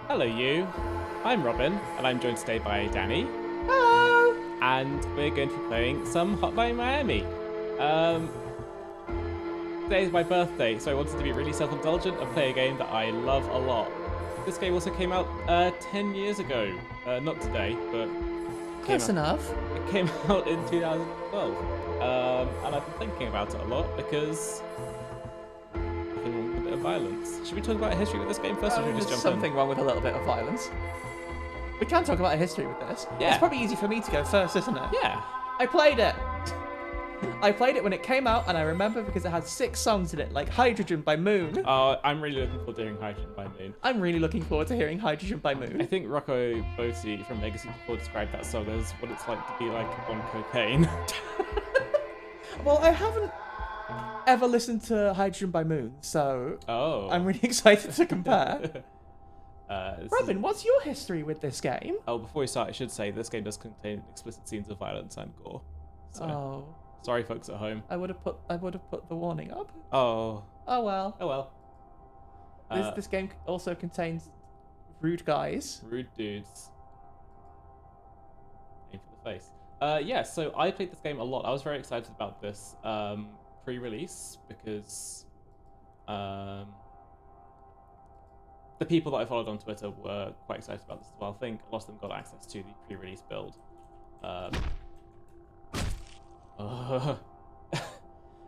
Hello, you. I'm Robin, and I'm joined today by Danny, Hello! and we're going to be playing some Hotline Miami. Today is my birthday, so I wanted to be really self-indulgent and play a game that I love a lot. This game also came out 10 years ago. Not today, but Close enough. it came out in 2012. And I've been thinking about it a lot because nothing wrong with a bit of violence. Should we talk about history with this game first, or should we just There's jump something wrong with a little bit of violence. We can talk about a history with this. Yeah. It's probably easy for me to go first, isn't it? in? Yeah. I played it! I played it when it came out, and I remember because it had 6 songs in it, like Hydrogen by Moon. I'm really looking forward to hearing Hydrogen by Moon. I'm really looking forward to hearing Hydrogen by I Moon. think Rocco Botti from Mega 64 described that song as what it's like to be like on cocaine. Well, I haven't ever listened to Hydrogen by Moon, so Oh. I'm really excited to compare. This Robin, what's your history with this game? Oh, before we start, I should say this game does contain explicit scenes of violence and gore. So, Oh, sorry, folks at home. I would have put the warning up. Oh. Oh well. Oh well. This game also contains rude guys. Rude dudes. Aim for the face. Yeah, so I played this game a lot. I was very excited about this pre-release because the people that I followed on Twitter were quite excited about this as well. I think a lot of them got access to the pre-release build. Had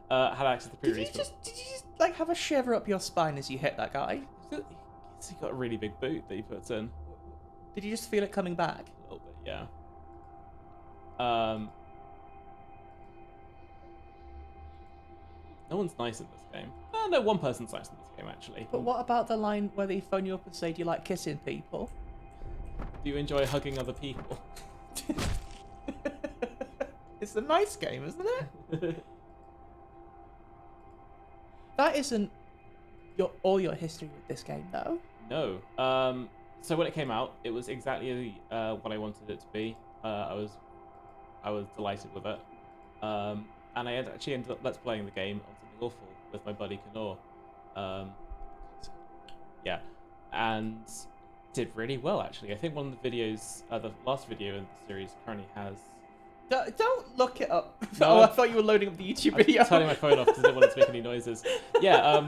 access to the pre-release build. Did you just like have a shiver up your spine as you hit that guy? He got a really big boot that he puts in. Did you just feel it coming back? A little bit, yeah. No one's nice in this game. No, one person's nice in this game, actually. But what about the line where they phone you up and say, "Do you like kissing people?" Do you enjoy hugging other people? It's a nice game, isn't it? That isn't all your history with this game, though. No. So when it came out, it was exactly what I wanted it to be. I was delighted with it. And I actually ended up let's playing the game on something awful with my buddy Kanor. Yeah, and did really well actually. I think one of the videos, the last video in the series, currently has. Don't look it up. No, Oh, I thought you were loading up the YouTube video. I'm turning my phone off because I didn't want it to make any noises. Yeah,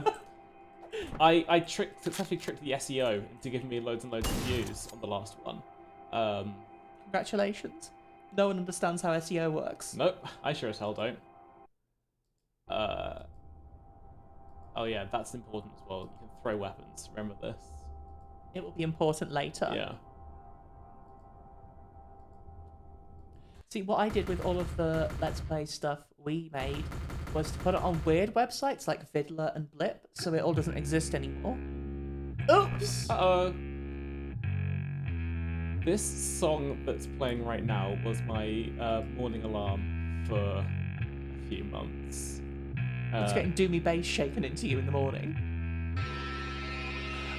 I successfully tricked the SEO into giving me loads and loads of views on the last one. Congratulations. No one understands how SEO works. Nope, I sure as hell don't. Oh yeah, that's important as well. You can throw weapons. Remember this? It will be important later. Yeah. See, what I did with all of the Let's Play stuff we made was to put it on weird websites like Vidler and Blip, so it all doesn't exist anymore. Oops! Uh-oh. This song that's playing right now was my morning alarm for a few months. It's getting doomy bass shaken into you in the morning.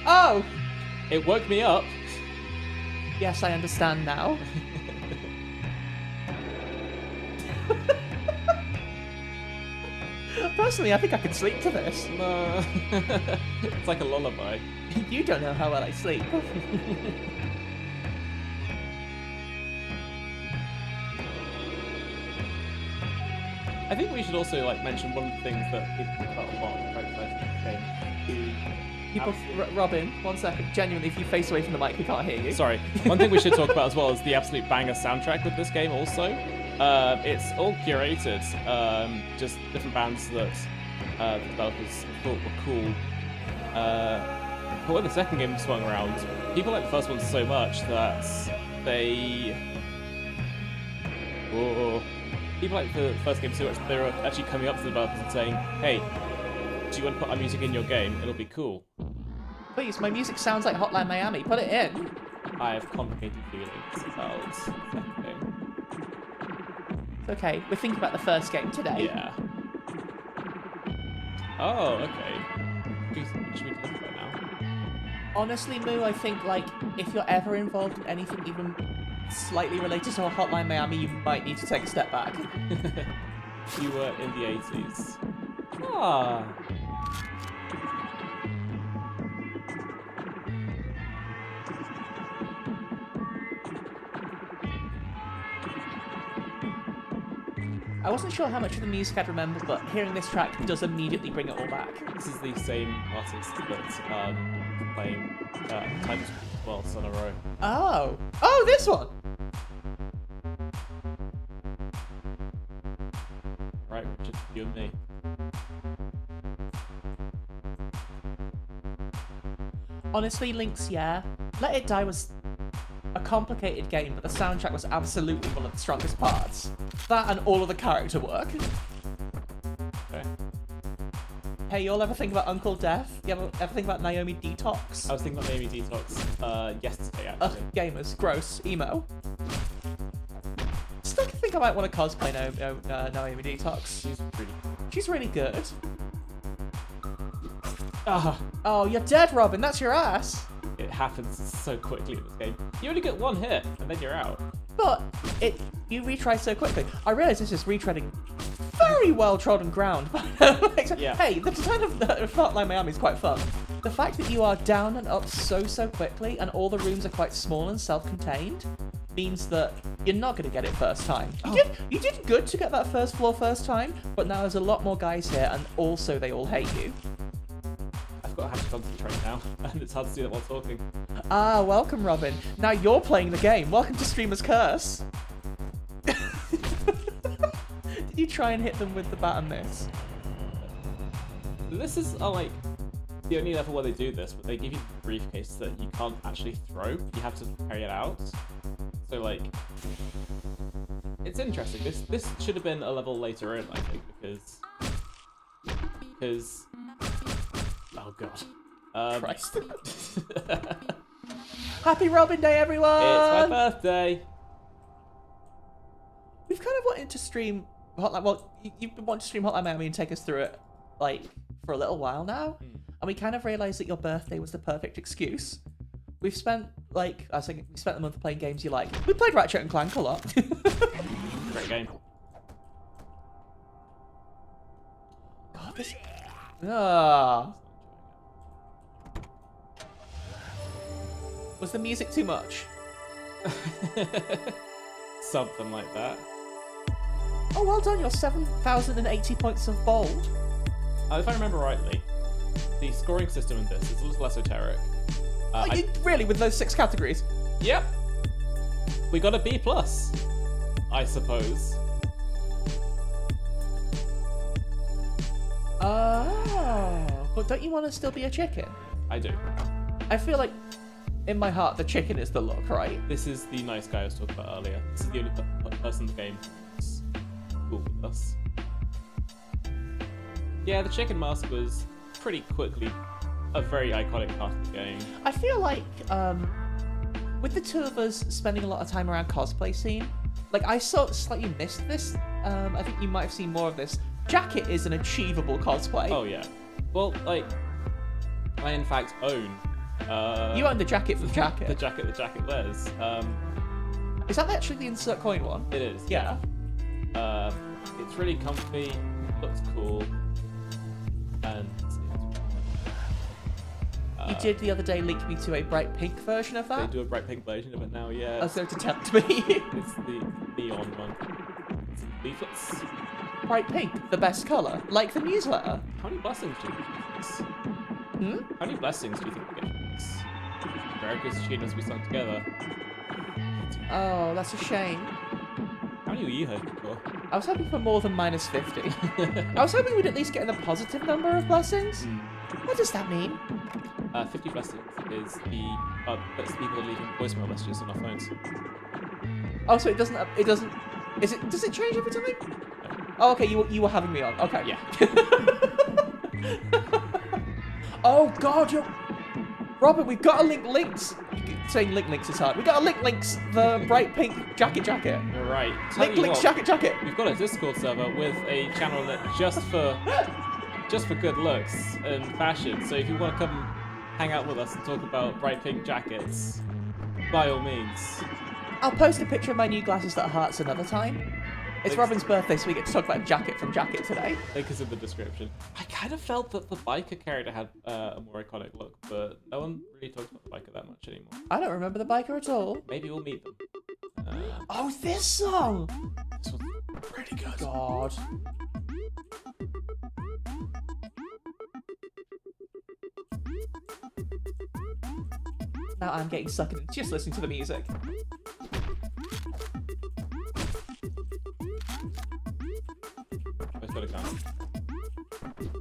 Oh! It woke me up. Yes, I understand now. Personally, I think I could sleep to this. No. It's like a lullaby. You don't know how well I sleep. I think we should also mention one of the things that people talk about a lot in the game. People, Robin, 1 second. Genuinely, if you face away from the mic, we can't hear you. Sorry. One thing we should talk about as well is the absolute banger soundtrack with this game also. It's all curated, just different bands that the developers thought were cool. But when the second game swung around, people liked the first one so much that they... Whoa. People liked the first game so much that they were actually coming up to the developers and saying, "Hey, do you want to put our music in your game? It'll be cool." Please, my music sounds like Hotline Miami. Put it in. I have complicated feelings about the second game. It's okay. We're thinking about the first game today. Yeah. Oh, okay. Should we talk about it now? Honestly, Moo, I think, if you're ever involved in anything even slightly related to Hotline Miami, you might need to take a step back. You were in the 80s. Ah. I wasn't sure how much of the music I'd remember, but hearing this track does immediately bring it all back. This is the same artist that's playing titles whilst on a row. Oh. Oh, this one! Right, Richard, you and me. Honestly, Link's yeah. Let It Die was a complicated game, but the soundtrack was absolutely one of the strongest parts. That and all of the character work. Okay. Hey, y'all ever think about Uncle Death? You ever think about Naomi Detox? I was thinking about Naomi Detox yesterday, Ugh, actually. gamers. Gross. Emo. Still think I might want to cosplay Naomi Detox. She's pretty. She's really good. Ah, Oh, you're dead, Robin. That's your ass. it happens so quickly in this game. You only get one hit, and then you're out. But you retry so quickly. I realise this is retreading very well trodden ground. But Yeah. Hey, the design of Hotline Miami is quite fun. The fact that you are down and up so quickly, and all the rooms are quite small and self-contained, means that you're not going to get it first time. You did good to get that first floor first time, but now there's a lot more guys here, and also they all hate you. I've got to have to concentrate now, and it's hard to do that while talking. Ah, welcome, Robin. Now you're playing the game. Welcome to Streamer's Curse. Did you try and hit them with the bat and miss? This is like the only level where they do this, but they give you a briefcase that you can't actually throw. You have to carry it out. So like, it's interesting. This should have been a level later in, I think, because oh god. Christ. Happy Robin Day, everyone! It's my birthday. We've kind of wanted to stream Hotline. Well, you've been wanting to stream Hotline Miami and take us through it, like, for a little while now. And we kind of realised that your birthday was the perfect excuse. We've spent, like, I think we spent the month playing games you like. We played Ratchet and Clank a lot. Great game. God, this... Ah. Was the music too much? Something like that. Oh, well done. You're 7,080 points of bold. If I remember rightly, the scoring system in this is a little esoteric. Really, with those 6 categories? Yep. We got a B+, I suppose. Oh, but don't you want to still be a chicken? I do. I feel like, in my heart, the chicken is the look, right? This is the nice guy I was talking about earlier. This is the only person in the game who's cool with us. Yeah, the chicken mask was pretty quickly a very iconic part of the game. I feel like, with the two of us spending a lot of time around cosplay scene, like, I slightly missed this. I think you might have seen more of this. Jacket is an achievable cosplay. Oh, yeah. Well, like, I in fact own... you own the jacket from Jacket. The jacket wears. Is that actually the insert coin one? It is. Yeah. It's really comfy, looks cool, and You did the other day link me to a bright pink version of they that. do a bright pink version of it now, yeah. Oh, so to tempt me. It's the neon one. It's in leaflets. Bright pink, the best colour, like the newsletter. How many blessings do you think we get from this? Hmm? How many blessings do you think we get from this? Very good achievements we sung together. Oh, that's a shame. How many were you hoping for? I was hoping for more than minus 50. I was hoping we'd at least get in the positive number of blessings. What does that mean? 50 blessings is that's the people leaving voicemail messages on our phones. Oh, so it doesn't, does it change every time? Oh, okay, you were having me on. Okay. Yeah. Oh, God, Robert, we've got to link links. Saying links is hard. We've got to link links the bright pink jacket. You're right. Link links jacket. We've got a Discord server with a channel that just for good looks and fashion. So if you want to come hang out with us and talk about bright pink jackets, by all means. I'll post a picture of my new glasses that are hearts another time. It's Robin's birthday, so we get to talk about Jacket from Jacket today. Link is in the description. I kind of felt that the biker character had a more iconic look, but no one really talks about the biker that much anymore. I don't remember the biker at all. Maybe we'll meet them. Oh, this song! This was pretty good. God. Now I'm getting sucked in just listening to the music. I've got a gun.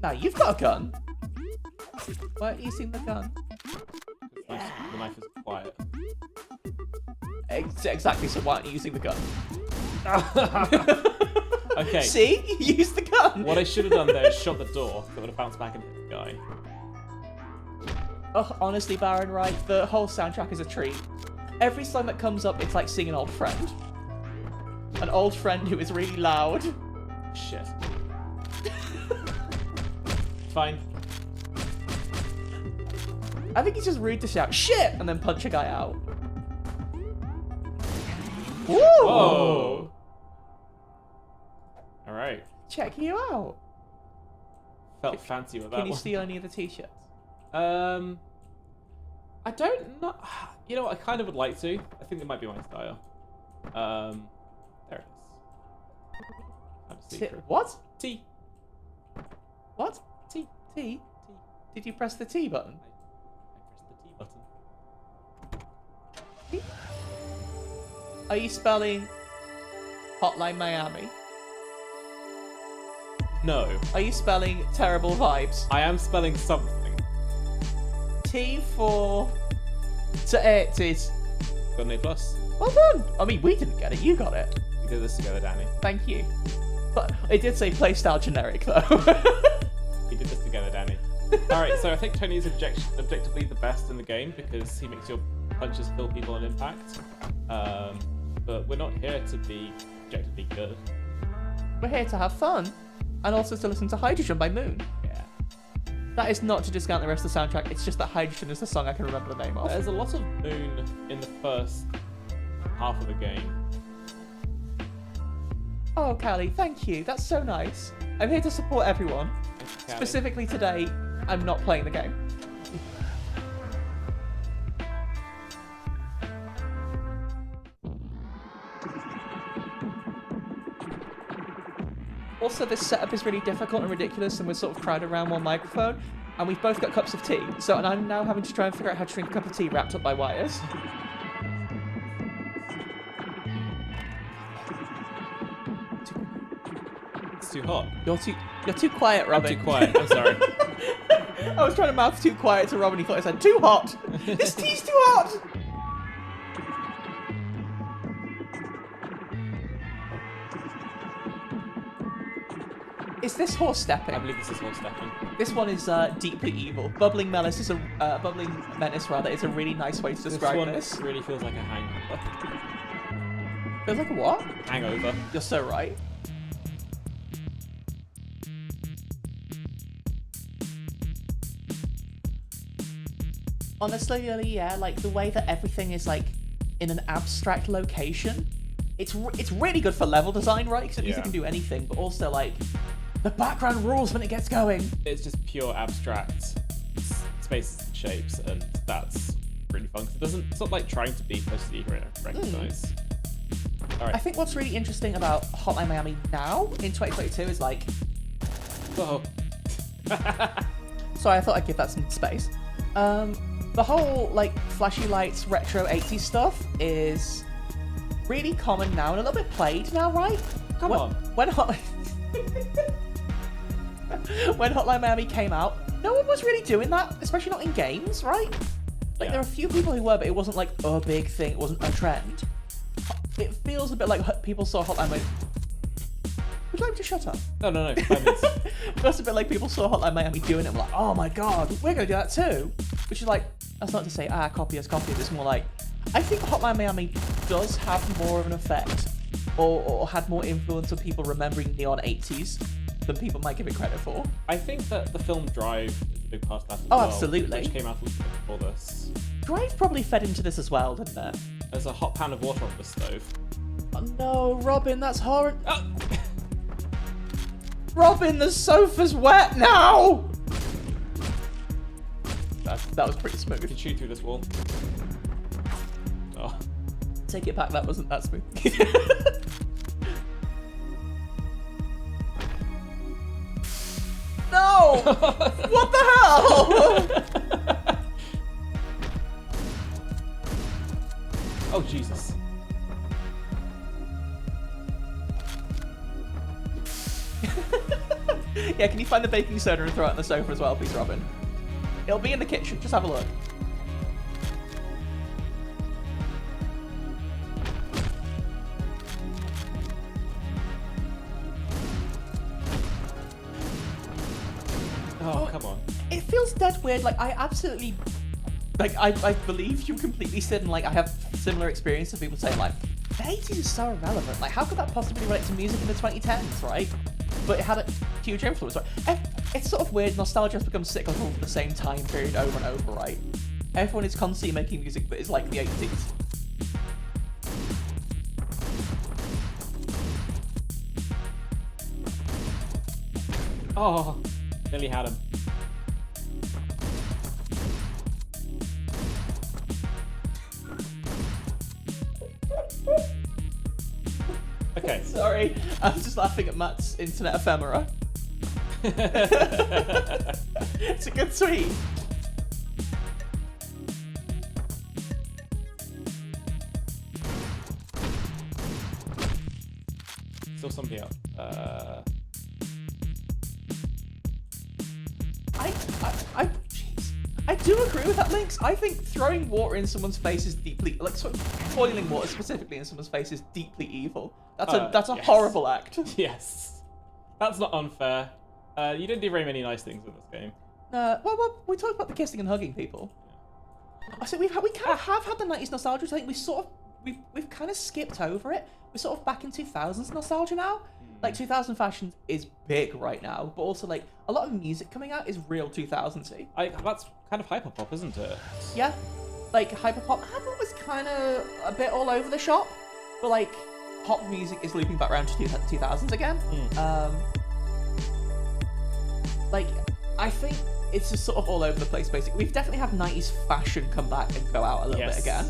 Now you've got a gun. Why aren't you using the gun? The knife is quiet. Exactly, so why aren't you using the gun? Okay. See? You used the gun! What I should have done there is shot the door that would have bounced back and hit the guy. Oh, honestly, Baron, right? The whole soundtrack is a treat. Every song that comes up, it's like seeing an old friend. An old friend who is really loud. Shit. Fine. I think it's just rude to shout, shit! And then punch a guy out. Woo! Whoa! Alright. Check you out. Felt fancy with that Can you one. steal any of the t-shirts? I don't know. You know what? I kind of would like to. I think it might be my style. There it is. I have a secret. What? T. What? T. T? Did you press the T button? I pressed the T button. T? Are you spelling Hotline Miami? No. Are you spelling terrible vibes? I am spelling something. T for to 80s. Got an A+. Well done. I mean, we didn't get it. You got it. We did this together, Danny. Thank you. But it did say playstyle generic, though. We did this together, Danny. Alright, so I think Tony is objectively the best in the game because he makes your punches kill people on impact. But we're not here to be objectively good. We're here to have fun. And also to listen to Hydrogen by Moon. Yeah. That is not to discount the rest of the soundtrack. It's just that Hydrogen is the song I can remember the name of. There's a lot of Moon in the first half of the game. Oh, Callie, thank you. That's so nice. I'm here to support everyone. Callie. Specifically today, I'm not playing the game. Also, this setup is really difficult and ridiculous, and we're sort of crowded around one microphone, and we've both got cups of tea. So, and I'm now having to try and figure out how to drink a cup of tea wrapped up by wires. It's too hot. You're too quiet, Robin. I'm too quiet. I'm sorry. I was trying to mouth too quiet to Robin. He thought I said too hot. This tea's too hot. Is this horse stepping? I believe this is horse stepping. This one is deeply evil. Bubbling menace is a is a really nice way to describe This one really feels like a hangover. Feels like a what? Hangover. You're so right. Honestly, yeah, like the way that everything is like in an abstract location, it's really good for level design, right? Because it means you can do anything, but also like the background rules when it gets going. It's just pure abstract spaces and shapes, and that's really fun. 'Cause it's not like trying to be supposed to recognize. All right. I think what's really interesting about Hotline Miami now in 2022 is like. Whoa. Sorry, I thought I'd give that some space. The whole like flashy lights retro 80s stuff is really common now and a little bit played now, right? Come on. When Hotline Miami came out, no one was really doing that, especially not in games, right? Like there are a few people who were, but it wasn't like a big thing. It wasn't a trend. It feels a bit like people saw Hotline Miami. Would you like to shut up? No. 5 minutes. It feels a bit like people saw Hotline Miami doing it and were like, oh my god, we're going to do that too. Which is like, that's not to say, copy us. It's more like, I think Hotline Miami does have more of an effect or had more influence on people remembering Neon 80s than people might give it credit for. I think that the film Drive is a big part of that as Oh, well. absolutely. Which came out a little bit before this. Drive probably fed into this as well, didn't it? There's a hot pan of water on the stove. Oh no, Robin, that's horrid. Oh! Robin, the sofa's wet now! That was pretty You smooth. can shoot through this wall. Oh. take it back. That wasn't that smooth. No! What the hell? Oh, Jesus. Yeah, can you find the baking soda and throw it on the sofa as well, please, Robin? It'll be in the kitchen. Just have a look. Oh, come on. It feels dead weird. Like, I absolutely... Like, I believe you completely, Sid, and, like, I have similar experience of people saying, like, the 80s is so irrelevant. Like, how could that possibly relate to music in the 2010s, right? But it had a huge influence, right? It's sort of weird. Nostalgia has become cyclical for the same time period over and over, right? Everyone is constantly making music that is like the 80s. Oh, nearly had him. Okay. Sorry, I was just laughing at Matt's internet ephemera. It's a good tweet. Still somebody up. Jeez. I do agree with that, Lynx. I think throwing water in someone's face is deeply, like, sort of boiling water specifically in someone's face is deeply evil. That's a yes. horrible act. Yes. That's not unfair. You didn't do very many nice things in this game. Well, we talked about the kissing and hugging people. I said we kind of have had the 90s nostalgia. I think we've kind of skipped over it. We're sort of back in 2000s nostalgia now. Like 2000 fashion is big right now, but also like a lot of music coming out is real 2000s-y. That's kind of hyperpop, isn't it? Yeah, like hyperpop. Hyperpop was kind of a bit all over the shop, but like pop music is looping back around to 2000s again. Like I think it's just sort of all over the place. Basically, we've definitely had 90s fashion come back and go out a little bit again.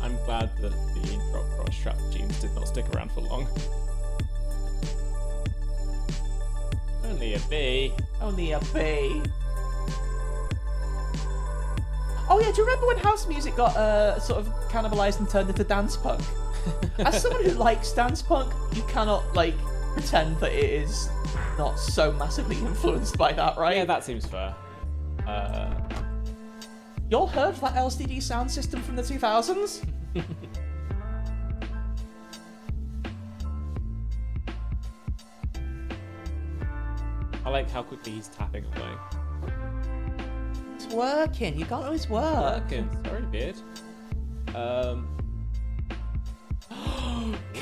I'm glad that the drop cross strap jeans did not stick around for long. Only a bee. Only a bee. Oh yeah, do you remember when house music got sort of cannibalized and turned into dance punk? As someone who likes dance punk, you cannot like pretend that it is not so massively influenced by that, right? Yeah, that seems fair. Y'all heard that LCD sound system from the 2000s? I like how quickly he's tapping away. It's working. You can't always work. Working. Sorry, beard.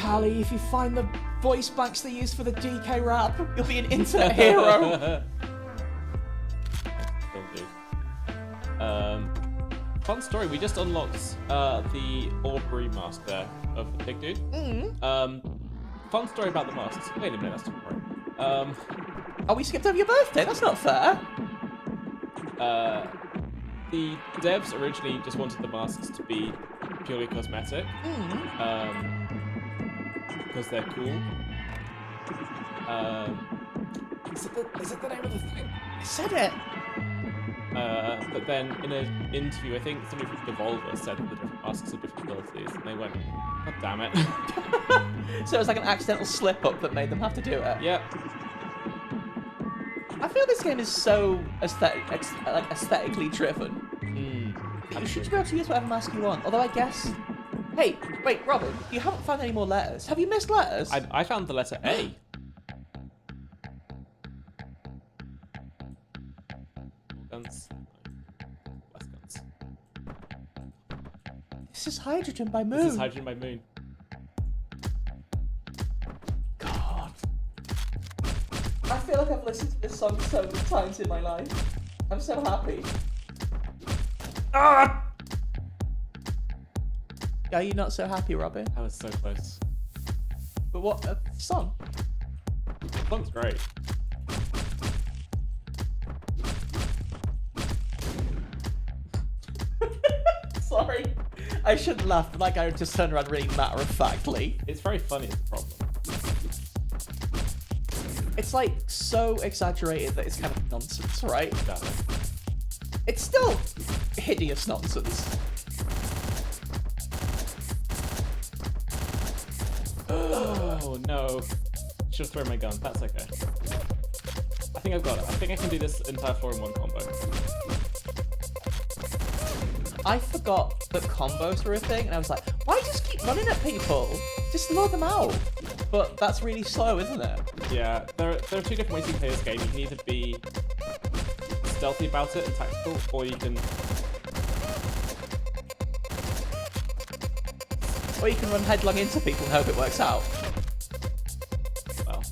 Callie, if you find the voice banks they used for the DK rap, you'll be an internet hero. Still do. Fun story. We just unlocked the Aubrey mask there of the pig dude. Fun story about the masks. Wait a minute, that's tomorrow. Oh, we skipped over your birthday? That's not fair. The devs originally just wanted the masks to be purely cosmetic. Because they're cool. Is it the name of the thing? I said it. But then in an interview, I think somebody from Devolver said that the different masks have different abilities, and they went, God damn it. So it was like an accidental slip-up that made them have to do it. Yep. I feel this game is so aesthetically driven. You should be able to use whatever mask you want. Although I guess... Hey, wait, Robin, you haven't found any more letters. Have you missed letters? I found the letter A. Guns. Less guns. This is Hydrogen by Moon. This is Hydrogen by Moon. God. I feel like I've listened to this song so many times in my life. I'm so happy. Ah! Are you not so happy, Robin? That was so close. But what song? The song's great. Sorry. I shouldn't laugh, but that guy would just turn around really matter-of-factly. It's very funny, is the problem. It's like so exaggerated that it's kind of nonsense, right? Exactly. It's still hideous nonsense. Oh no. Should have thrown my gun. That's okay. I think I've got it. I think I can do this entire floor in one combo. I forgot that combos were a thing, and I was like, why just keep running at people? Just lure them out. But that's really slow, isn't it? Yeah, there are two different ways you can play this game. You can either be stealthy about it and tactical, or you can... Or you can run headlong into people and hope it works out. Well,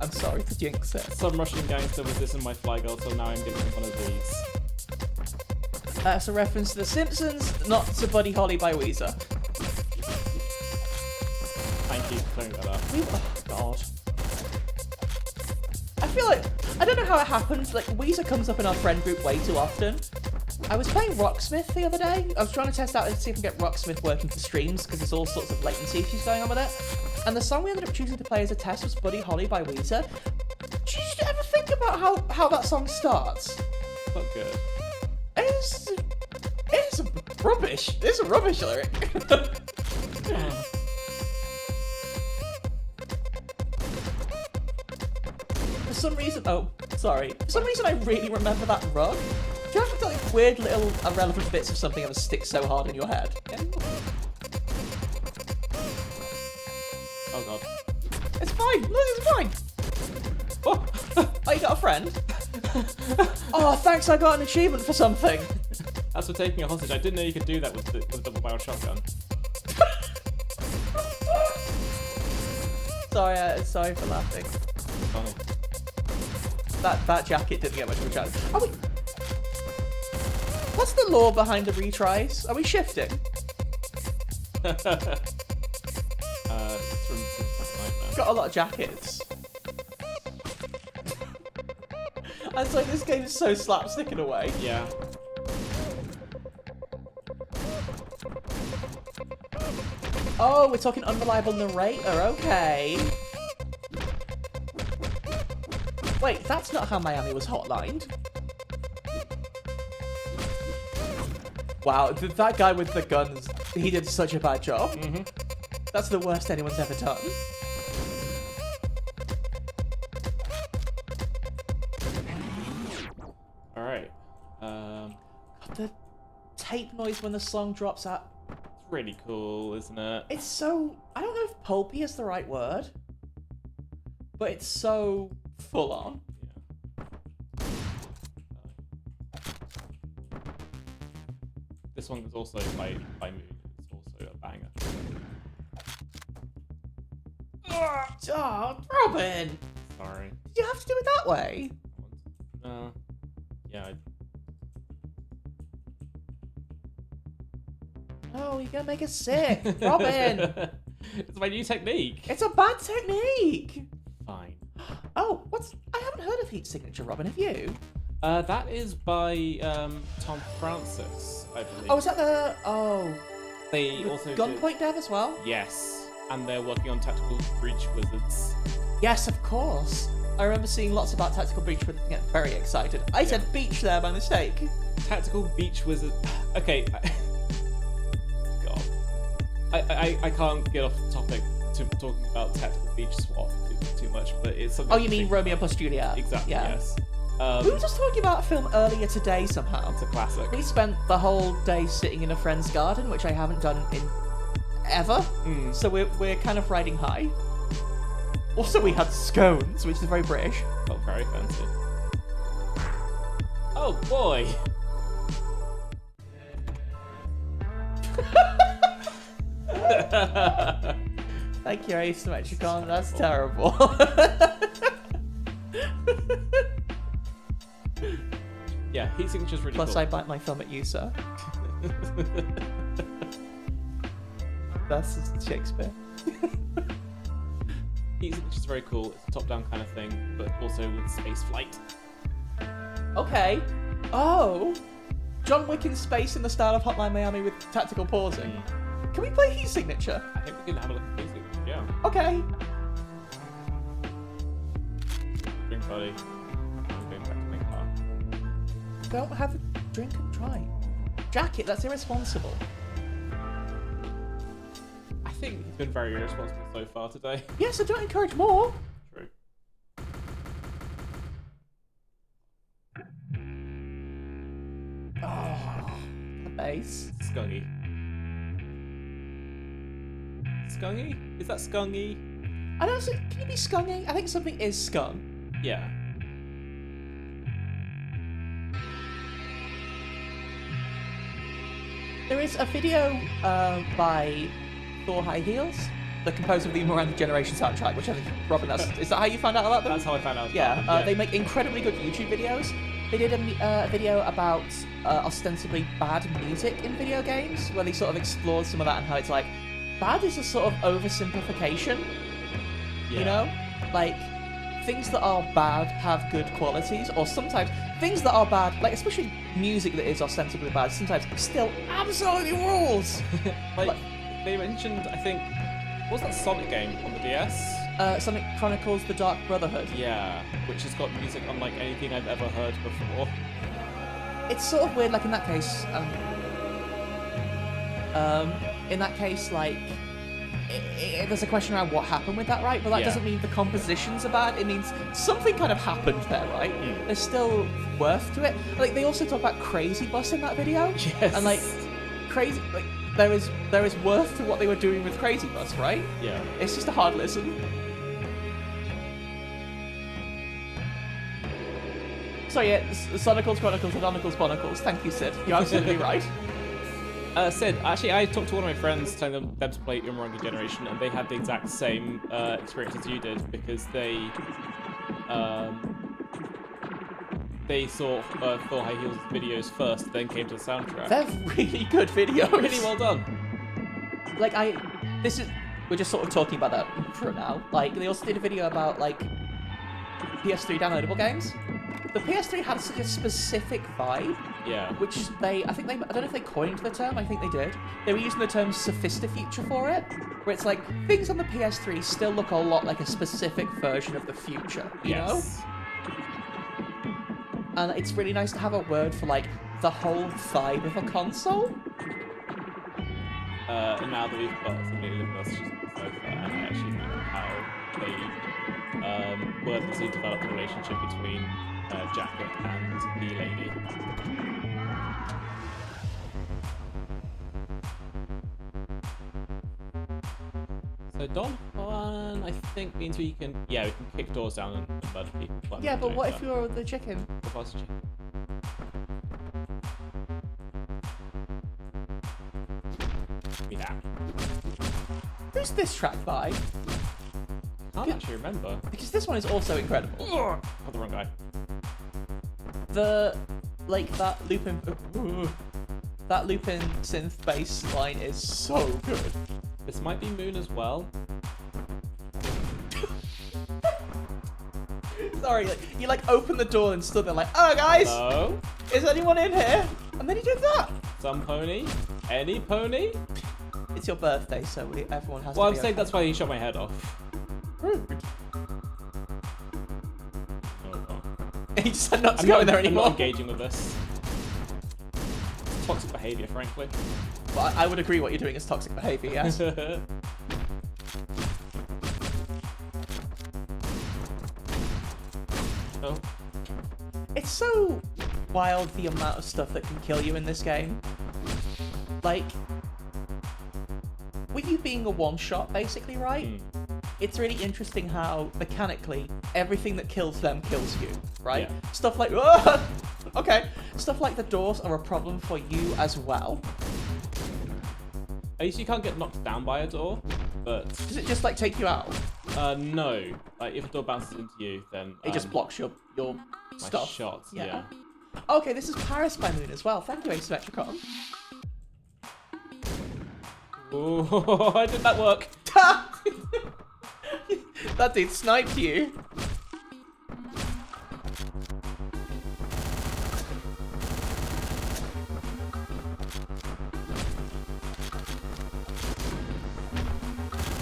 I'm sorry to jinx it. some Russian gangster was dissing my fly girl, so now I'm giving him one of these. That's a reference to The Simpsons, not to Buddy Holly by Weezer. Thank you for clearing that up. Oh, God. I feel like... I don't know how it happened. Like, Weezer comes up in our friend group way too often. I was playing Rocksmith the other day. I was trying to test out and see if I can get Rocksmith working for streams, because there's all sorts of latency issues going on with it. And the song we ended up choosing to play as a test was Buddy Holly by Weezer. Did you ever think about how that song starts? Not good. It's rubbish. It's a rubbish lyric. For some reason, for some reason I really remember that rug. Do you have like weird little irrelevant bits of something ever stick so hard in your head? Oh god. It's fine. Look, it's fine. Oh, you got a friend? Oh, thanks. I got an achievement for something. As for taking a hostage, I didn't know you could do that with a double-barreled shotgun. Sorry for laughing. Funny. That jacket didn't get much of a chance. Are we... What's the lore behind the retries? Are we shifting? It's from Nightmare. Got a lot of jackets. And so this game is so slapstick in a way. Yeah. Oh, we're talking unreliable narrator, okay. Wait, that's not how Miami was hotlined. Wow, that guy with the guns, he did such a bad job. Mm-hmm. That's the worst anyone's ever done. Alright. The tape noise when the song drops out. It's really cool, isn't it? It's so... I don't know if pulpy is the right word. But it's so full on. This one is also by mood. It's also a banger. Oh, Robin! Sorry. Did you have to do it that way? Yeah. Oh, you're gonna make us sick. Robin! It's my new technique. It's a bad technique! Fine. Oh, I haven't heard of Heat Signature, Robin, have you? That is by Tom Francis, I believe. Oh, is that the... Oh. They also Gunpoint dev as well? Yes. And they're working on Tactical Breach Wizards. Yes, of course. I remember seeing lots about Tactical Breach Wizards and getting very excited. I said beach there by mistake. Tactical Beach Wizard. Okay. God. I can't get off topic to talking about Tactical Beach Swap too much, but it's something. Oh, you mean Romeo plus Juliet? Exactly, Yeah. yes. We were just talking about a film earlier today somehow. It's a classic. We spent the whole day sitting in a friend's garden, which I haven't done in ever. So we're kind of riding high. Also, we had scones, which is very British. Felt very fancy. Oh boy! Thank you, Asymmetricon. That's terrible. Yeah, Heat Signature's really Plus, cool. I bite my thumb at you, sir. That's Shakespeare. Heat Signature's very cool. It's a top-down kind of thing, but also with space flight. Okay. Oh. John Wick in space in the style of Hotline Miami with tactical pausing. Can we play Heat Signature? I think we can have a look at music. Yeah. Okay. Drink buddy. I'm going back to my car. Don't have a drink and drive. Jacket, that's irresponsible. I think he's been very irresponsible so far today. Yes, I don't encourage more. True. Oh, the bass. Skungy. Skungy? Is that Skungy? I don't think. Can you be skungy? I think something is skung. Yeah. There is a video by Thor High Heels, the composer of the Miranda Generation soundtrack, which I think, Robin, is that how you found out about them? That's how I found out. Yeah, they make incredibly good YouTube videos. They did a video about ostensibly bad music in video games, where they sort of explored some of that and how it's like, bad is a sort of oversimplification, you know? Like, things that are bad have good qualities, or sometimes things that are bad, like especially music that is ostensibly bad, sometimes still absolutely rules. like, they mentioned, I think, what was that Sonic game on the DS? Sonic Chronicles: The Dark Brotherhood. Yeah, which has got music unlike anything I've ever heard before. It's sort of weird, like in that case, like, there's a question around what happened with that, right? But that doesn't mean the compositions are bad. It means something kind of happened there, right? There's still worth to it. Like, they also talk about Crazy Bus in that video. Yes. And, like, crazy, like, there is worth to what they were doing with Crazy Bus, right? Yeah. It's just a hard listen. So yeah, Sonicals, Chronicles, and Onicles, Bonicles. Thank you, Sid. You're absolutely right. Sid, actually, I talked to one of my friends telling them to play Miranda Generation, and they had the exact same experience as you did, because they saw Thor High Heels videos first, then came to the soundtrack. They're really good videos. Really well done. Like, we're just sort of talking about that for now. Like, they also did a video about, like, PS3 downloadable games. The PS3 had such a specific vibe. Yeah. Which I don't know if they coined the term, I think they did. They were using the term sophistifuture for it, where it's like, things on the PS3 still look a lot like a specific version of the future, you know? And it's really nice to have a word for, like, the whole vibe of a console. And now that we've got somebody who lives with us, she's so far, and I actually know how they wordlessly developed a relationship between Jacket and the lady. So Don Juan, I think, means we can kick doors down and murder people. Yeah, but what if you're the chicken? What if I was a chicken? Yeah. Who's this track by? I can't actually remember. Because this one is also incredible. Oh, the wrong guy. That looping synth bass line is so good. This might be Moon as well. Sorry, like, you open the door and stood there like, oh guys, Hello? Is anyone in here? And then he did that. Some pony? Any pony? It's your birthday, so everyone has. Well, to I'm be saying okay. that's why he shot my head off. Rude. Oh. He just said not to go in there anymore. I'm not engaging with this. It's toxic behaviour, frankly. But I would agree what you're doing is toxic behaviour, yes. Oh. It's so wild the amount of stuff that can kill you in this game. Like, with you being a one-shot, basically, right? It's really interesting how, mechanically, everything that kills them kills you, right? Yeah. Stuff like, okay, stuff like the doors are a problem for you as well. At least you can't get knocked down by a door, but... Does it just, take you out? No. Like, if a door bounces into you, then... It just blocks your my stuff. shots, yeah. Okay, this is Paris by Moon as well. Thank you, Asymmetricon. Ooh, how did that work? That dude sniped you.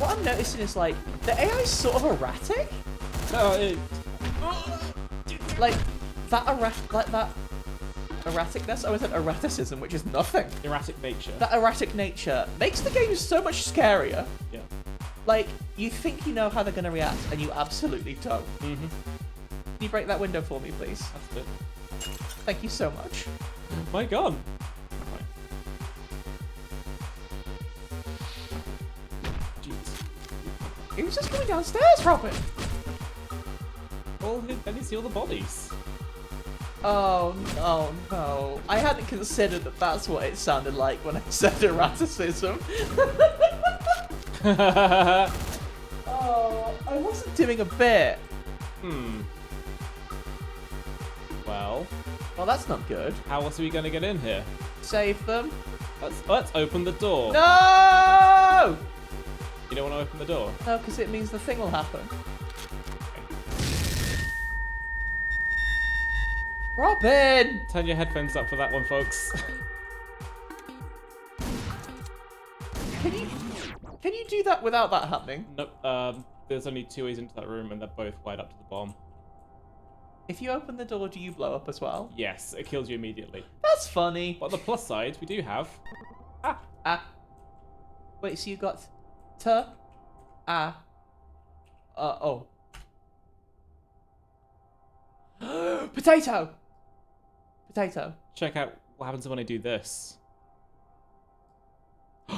What I'm noticing is like the AI is sort of erratic. No, Like that erraticness. I was at erraticism, which is nothing. erratic nature. That erratic nature makes the game so much scarier. Yeah. Like you think you know how they're gonna react, and you absolutely don't. Mm-hmm. Can you break that window for me, please? That's good. Thank you so much. My God. Right. Jeez. He was just going downstairs, Robin. Well, then you see all the bodies. Oh no, no! I hadn't considered that that's what it sounded like when I said erraticism. Oh, I wasn't doing a bit. Well, that's not good. how else are we going to get in here? Save them. Let's open the door. No! You don't want to open the door? No, because it means the thing will happen. Robin! Turn your headphones up for that one, folks. Can you do that without that happening? Nope. There's only 2 ways into that room, and they're both wide up to the bomb. If you open the door, do you blow up as well? Yes, it kills you immediately. That's funny. But on the plus side, we do have... Wait, so you got oh. Potato! Potato. Check out what happens when I do this. Do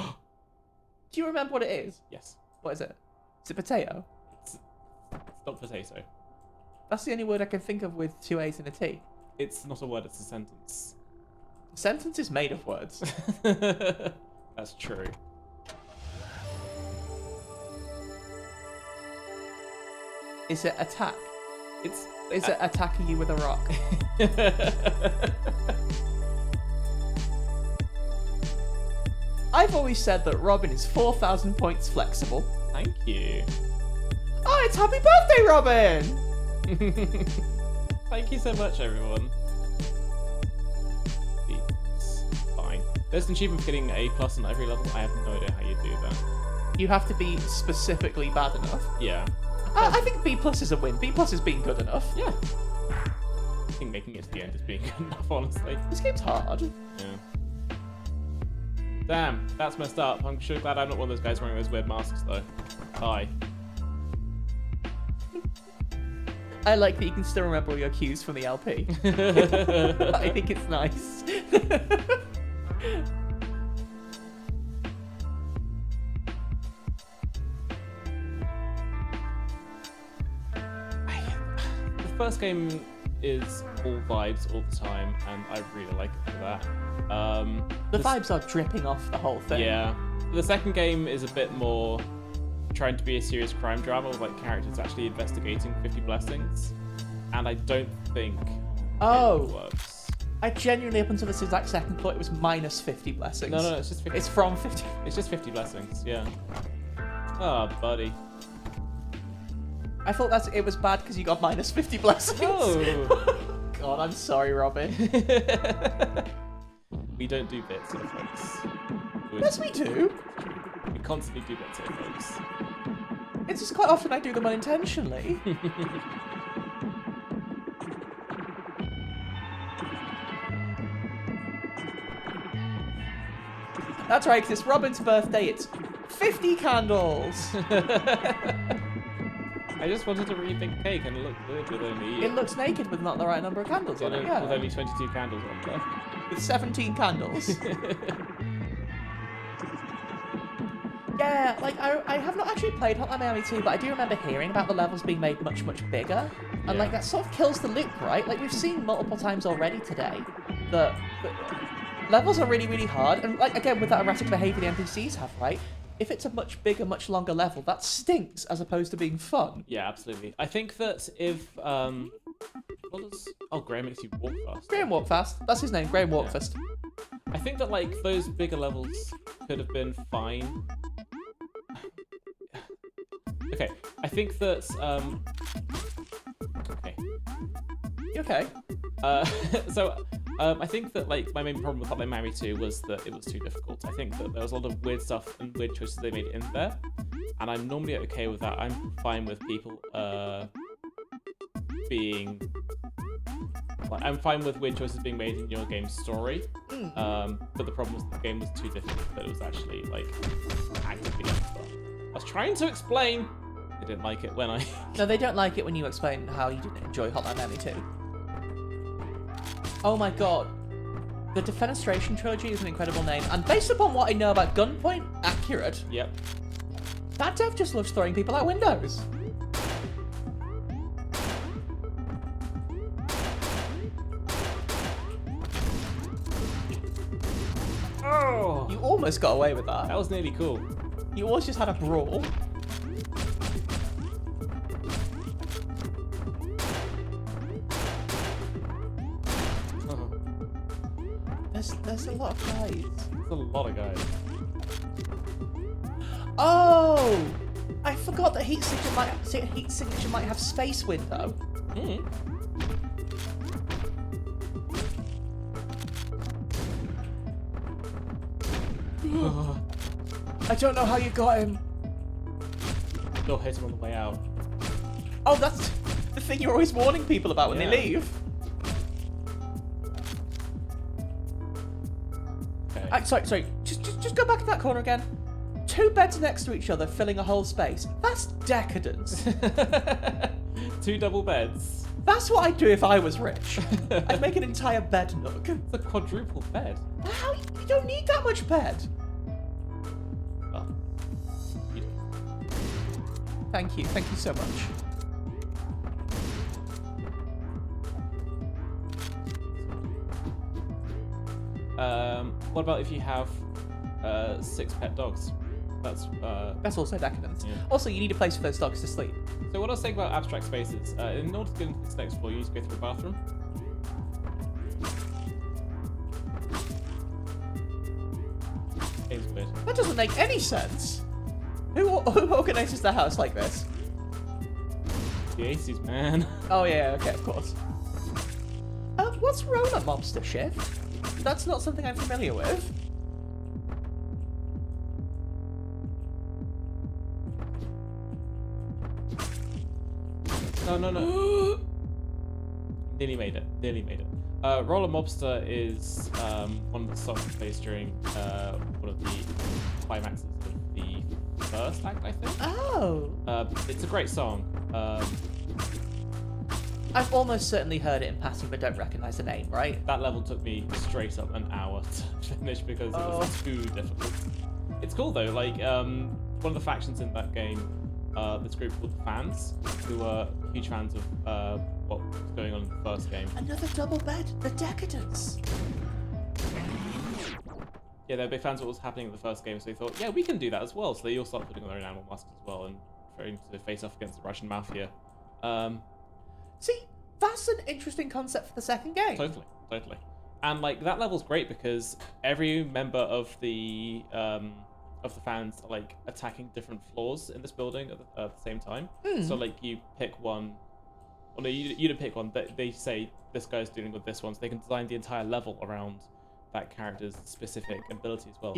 you remember what it is? Yes. What is it? Is it potato? It's not potato. That's the only word I can think of with 2 A's and a T. It's not a word, it's a sentence. A sentence is made of words. That's true. Is it attack? It's... Is it attacking you with a rock? I've always said that Robin is 4,000 points flexible. Thank you. Oh, it's happy birthday, Robin! Thank you so much, everyone. It's fine. There's an achievement for getting A+ on every level. I have no idea how you do that. You have to be specifically bad enough. Yeah. I think B+ is a win. B+ is being good enough. Yeah. I think making it to the end is being good enough, honestly. This game's hard. Yeah. Damn, that's messed up. I'm sure glad I'm not one of those guys wearing those weird masks, though. Hi. I like that you can still remember all your cues from the LP. I think it's nice. The first game is all vibes all the time, and I really like it for that. The vibes are dripping off the whole thing. Yeah. The second game is a bit more trying to be a serious crime drama with like characters actually investigating 50 blessings, and I don't think it works. I genuinely, up until this exact second, thought it was minus 50 blessings. No, it's just 50. It's from 50. It's just 50 blessings, yeah. Oh, buddy. I thought it was bad because you got minus 50 blessings. Oh. God, I'm sorry, Robin. We don't do bits here, folks. Yes, we do. We constantly do bits here, folks. It's just quite often I do them unintentionally. That's right, because it's Robin's birthday. It's 50 candles. I just wanted a really big cake and it looked weird with only... It looks naked with not the right number of candles on it, yeah. With only 22 candles on there. With 17 candles. Yeah, like, I have not actually played Hotline Miami 2, but I do remember hearing about the levels being made much, much bigger. And, like, that sort of kills the loop, right? Like, we've seen multiple times already today that levels are really, really hard. And, like, again, with that erratic behavior the NPCs have, right? If it's a much bigger, much longer level, that stinks as opposed to being fun. Yeah, absolutely. I think that if... what does... Oh, Graham makes you walk fast. Graham Walk Fast. That's his name, Graham Walk Fast. I think that, like, those bigger levels could have been fine. Okay, I think that, okay. You okay? I think that, like, my main problem with Hotline Miami 2 was that it was too difficult. I think that there was a lot of weird stuff and weird choices they made in there. and I'm normally okay with that. I'm fine with people being. Like, I'm fine with weird choices being made in your game's story. But the problem was the game was too difficult that it was actually like actively fun. I was trying to explain. They didn't like it when I. No, they don't like it when you explain how you didn't enjoy Hotline Miami 2. Oh my god. The Defenestration Trilogy is an incredible name, and based upon what I know about Gunpoint, accurate. Yep. That dev just loves throwing people out windows. Oh! You almost got away with that. That was nearly cool. You almost just had a brawl. There's a lot of guys. There's a lot of guys. Oh! I forgot that heat signature might have space window. I don't know how you got him. You'll hit him on the way out. Oh, that's the thing you're always warning people about when they leave. Okay. Sorry. Just go back to that corner again. 2 beds next to each other, filling a whole space. That's decadence. 2 double beds. That's what I'd do if I was rich. I'd make an entire bed nook. It's a quadruple bed. How? You don't need that much bed. Well, you do. Thank you so much. What about if you have 6 pet dogs? That's also decadence. Yeah. Also, you need a place for those dogs to sleep. So what I was saying about abstract spaces, in order to get into this next floor, you need to go through a bathroom. Game's weird. That doesn't make any sense. Who organizes their house like this? The 80s, man. Oh yeah, okay, of course. What's roller mobster shift? That's not something I'm familiar with. No. Nearly made it. Roller Mobster is one of the songs plays during one of the climaxes of the first act, I think. Oh. It's a great song. I've almost certainly heard it in passing, but don't recognize the name, right? That level took me straight up an hour to finish because it was too difficult. It's cool though, like one of the factions in that game, this group called the Fans, who are huge fans of what was going on in the first game. Another double bed, the decadence. Yeah, they're big fans of what was happening in the first game, so they thought, yeah, we can do that as well. So they all started putting on their own animal masks as well and trying to face off against the Russian mafia. See, that's an interesting concept for the second game. Totally. And like that level's great because every member of the fans are like attacking different floors in this building at the same time. So like you pick one, or no, you didn't pick one. They say this guy's dealing with this one, so they can design the entire level around that character's specific ability as well.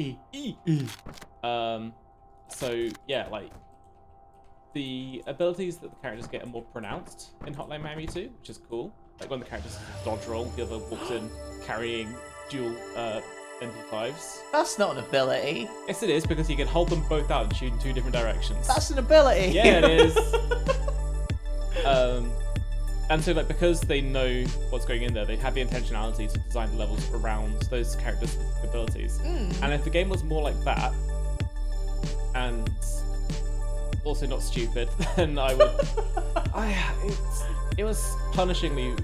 So yeah, like the abilities that the characters get are more pronounced in Hotline Miami 2, which is cool. Like when the characters dodge roll, the other walks in carrying dual MP5s. That's not an ability. Yes, it is, because you can hold them both out and shoot in 2 different directions. That's an ability. Yeah, it is. And so, like, because they know what's going in there, they have the intentionality to design the levels around those characters' abilities. And if the game was more like that, and also not stupid, then I would. It was punishingly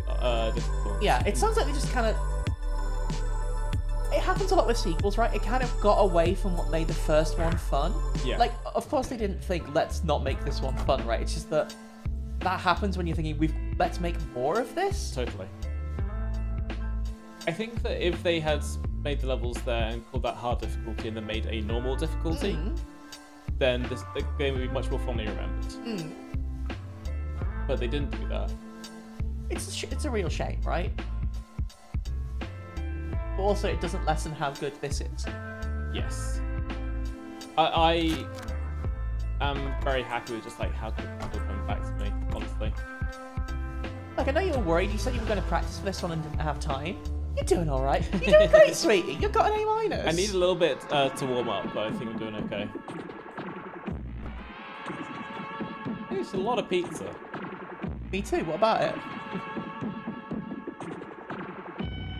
difficult. Yeah, it sounds like they just kind of. It happens a lot with sequels, right? It kind of got away from what made the first one fun. Yeah. Like, of course, they didn't think, let's not make this one fun, right? It's just that happens when you're thinking, let's make more of this. Totally. I think that if they had made the levels there and called that hard difficulty and then made a normal difficulty, then the game would be much more fondly remembered. But they didn't do that. It's a real shame, right? But also, it doesn't lessen how good this is. Yes. I I'm very happy with just like how good people are coming back to me, honestly. Like, I know you were worried. You said you were going to practice for this one and didn't have time. You're doing all right. You're doing great, sweetie. You've got an A-. I need a little bit to warm up, but I think I'm doing okay. It's a lot of pizza. Me too. What about it?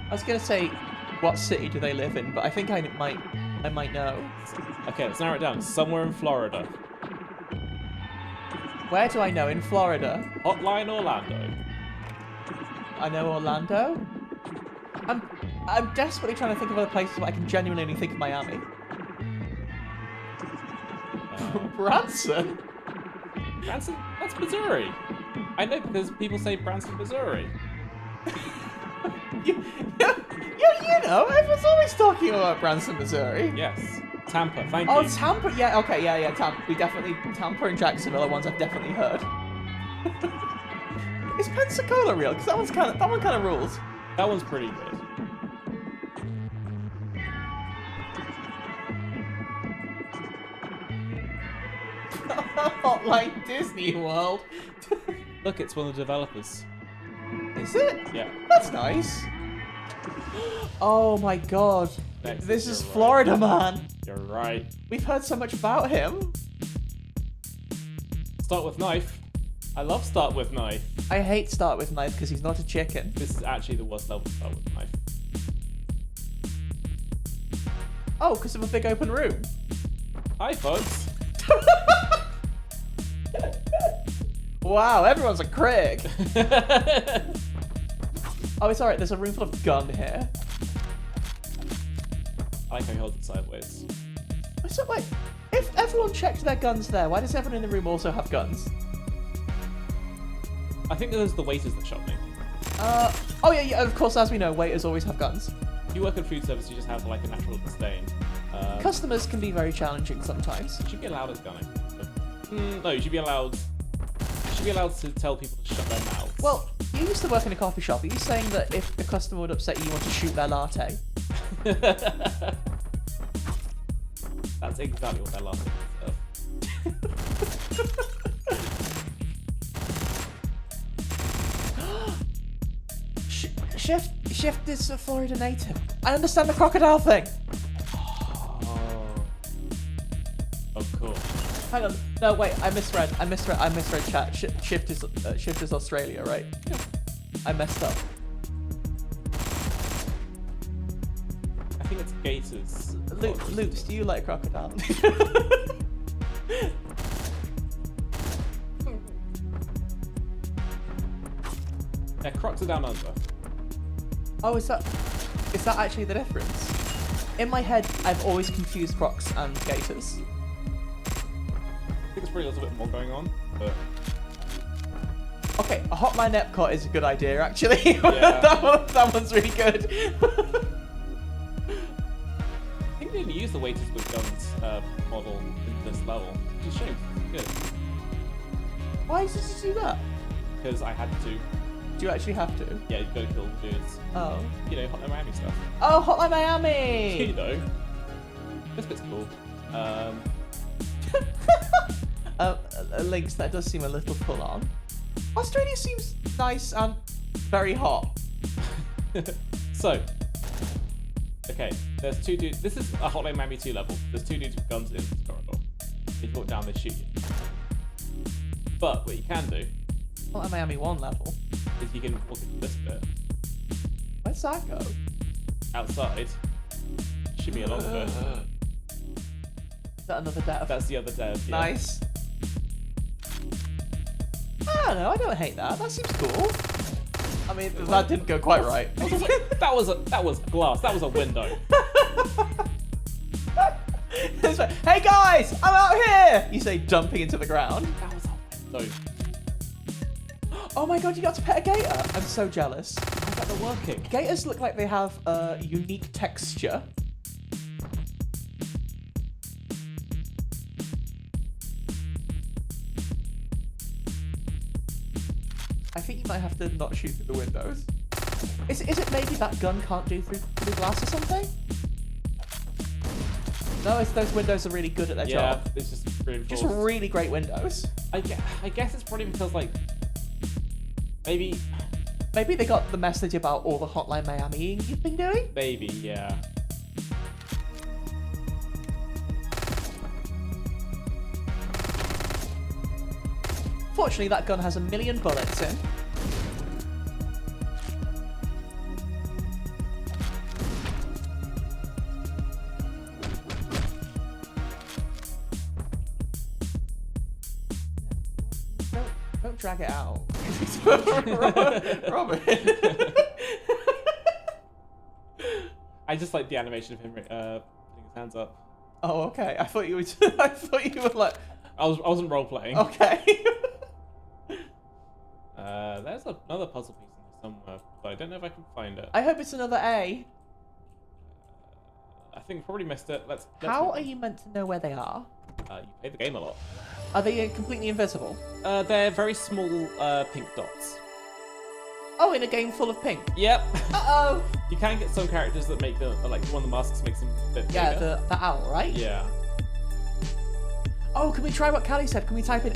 I was going to say, what city do they live in? But I think I might know. Okay, let's narrow it down. Somewhere in Florida. Where do I know? In Florida. Hotline Orlando. I know Orlando. I'm desperately trying to think of other places where I can genuinely think of Miami. Branson? Branson? That's Missouri. I know because people say Branson, Missouri. you know, everyone's always talking about Branson, Missouri. Yes. Tampa, thank you. Oh, Tampa, yeah, okay, yeah, Tampa. Tampa and Jacksonville are ones I've definitely heard. Is Pensacola real? Because that one kind of rules. That one's pretty good. Like Disney World. Look, it's one of the developers. Is it? Yeah. That's nice. Oh my god. Texas, this is right. Florida, man. You're right. We've heard so much about him. Start with knife. I love start with knife. I hate start with knife because he's not a chicken. This is actually the worst level to start with knife. Oh, because of a big open room. Hi, folks. Wow, everyone's a critic. Oh, it's alright, there's a room full of gun here. I like how he holds it sideways. So wait, if everyone checked their guns there, why does everyone in the room also have guns? I think those are the waiters that shot me. Oh yeah, of course, as we know, waiters always have guns. If you work in food service, you just have like a natural disdain. Customers can be very challenging sometimes. You should be allowed as gunning. No, you should be allowed. You should be allowed to tell people to shut their mouths. Well, you used to work in a coffee shop. Are you saying that if a customer would upset you, you want to shoot their latte? That's exactly what their latte is. Shift is a Florida native. I understand the crocodile thing. Oh, cool. Hang on. No, wait. I misread. Chat. Shift is Australia, right? Yeah. I messed up. I think it's gators. Loops, do you like crocodile? Yeah, crocs are down under. Oh, is that actually the difference? In my head, I've always confused crocs and gators. I think there's probably a little bit more going on, but... Okay, a Hotline Epcot is a good idea, actually. Yeah. that one's really good. I think they didn't use the waiters with guns model in this level, which is a shame. It's good. Why did you do that? Because I had to. Do you actually have to? Yeah, you've got to kill the dudes. Oh. You know, Hotline Miami stuff. Oh, Hotline Miami! You know. This bit's cool. Links, that does seem a little full on. Australia seems nice and very hot. So, okay, there's two dudes. This is a Hotline Miami 2 level. There's two dudes with guns in this corridor. If you walk down, they shoot you. But what you can do Hotline Miami 1 level. is you can walk into this bit Where's that go? outside. Should be along with it. Is that another death? That's the other dead. Yeah. Nice. I don't know, I don't hate that. That seems cool. I mean, that didn't go quite right. That was glass. That was a window. It's like, hey guys, I'm out here! You say dumping into the ground. That was a window. Oh my god, you got to pet a gator. I'm so jealous. How's that not working? Gators look like they have a unique texture. I think you might have to not shoot through the windows. Is it maybe that gun can't do through glass or something? No, it's those windows are really good at their job. Yeah, it's just reinforced. Just really great windows. I guess it's probably because, like, maybe they got the message about all the Hotline Miami you've been doing. Maybe, yeah. Fortunately, that gun has 1,000,000 bullets in. Don't drag it out. Robin. I just like the animation of him putting his hands up. Oh, okay. I thought you were. I thought you were like. I wasn't role playing. Okay. There's another puzzle piece in here somewhere, but I don't know if I can find it. I hope it's another A. I think we probably missed it. Let's How are you meant to know where they are? You play the game a lot. Are they completely invisible? They're very small pink dots. Oh, in a game full of pink. Yep. Uh-oh. You can get some characters that make them, like one of the masks makes them a bit bigger. Yeah, the owl, right? Yeah. Oh, can we try what Callie said? Can we type in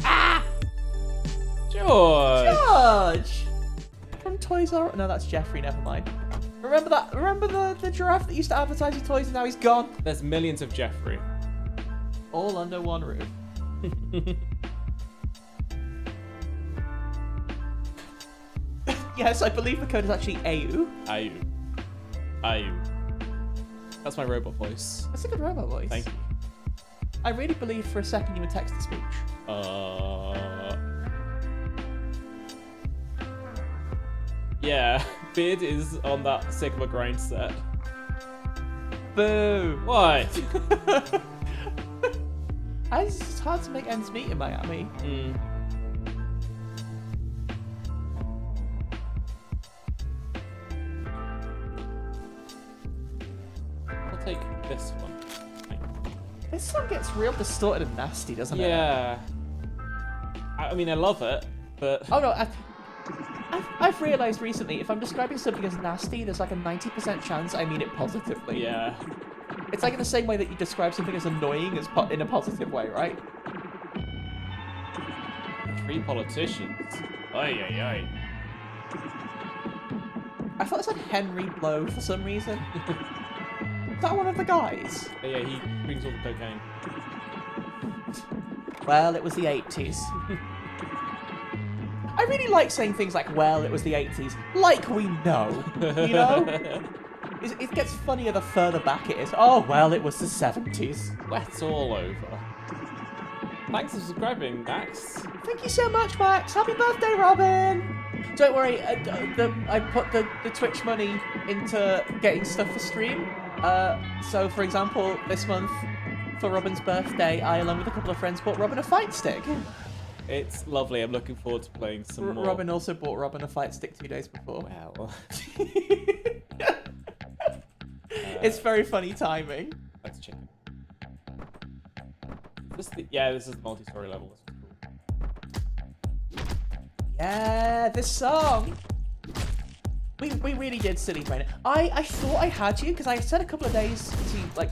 George! From Toys R Us. No, that's Jeffrey, never mind. Remember that? Remember the giraffe that used to advertise his toys and now he's gone? There's millions of Jeffrey. All under one roof. Yes, I believe the code is actually AU. Ayu. That's my robot voice. That's a good robot voice. Thank you. I really believe for a second you were text-to-speech. Yeah, Bid is on that Sigma grind set. Boo! What? It's hard to make ends meet in Miami. I'll take this one. This song gets real distorted and nasty, doesn't it? Yeah. I mean, I love it, but... Oh no, I've realised recently, if I'm describing something as nasty, there's like a 90% chance I mean it positively. Yeah. It's like in the same way that you describe something as annoying as in a positive way, right? 3 politicians. Oi, oi, oi. I thought it said Henry Blow for some reason. Is that one of the guys? Yeah, he brings all the cocaine. Well, it was the 80s. I really like saying things like, well, it was the 80s. Like we know, you know? It gets funnier the further back it is. Oh, well, it was the 70s. Wet's all over. Thanks for subscribing, Max. Thank you so much, Max. Happy birthday, Robin. Don't worry, I put the Twitch money into getting stuff for stream. So, for example, this month, for Robin's birthday, I, along with a couple of friends, bought Robin a fight stick. It's lovely. I'm looking forward to playing some more. Robin also bought Robin a fight stick 2 days before. Wow. It's very funny timing. Let's check. This is the multi-story level. This is cool. Yeah, this song. We really did silly brain it. I thought I had you because I said a couple of days to like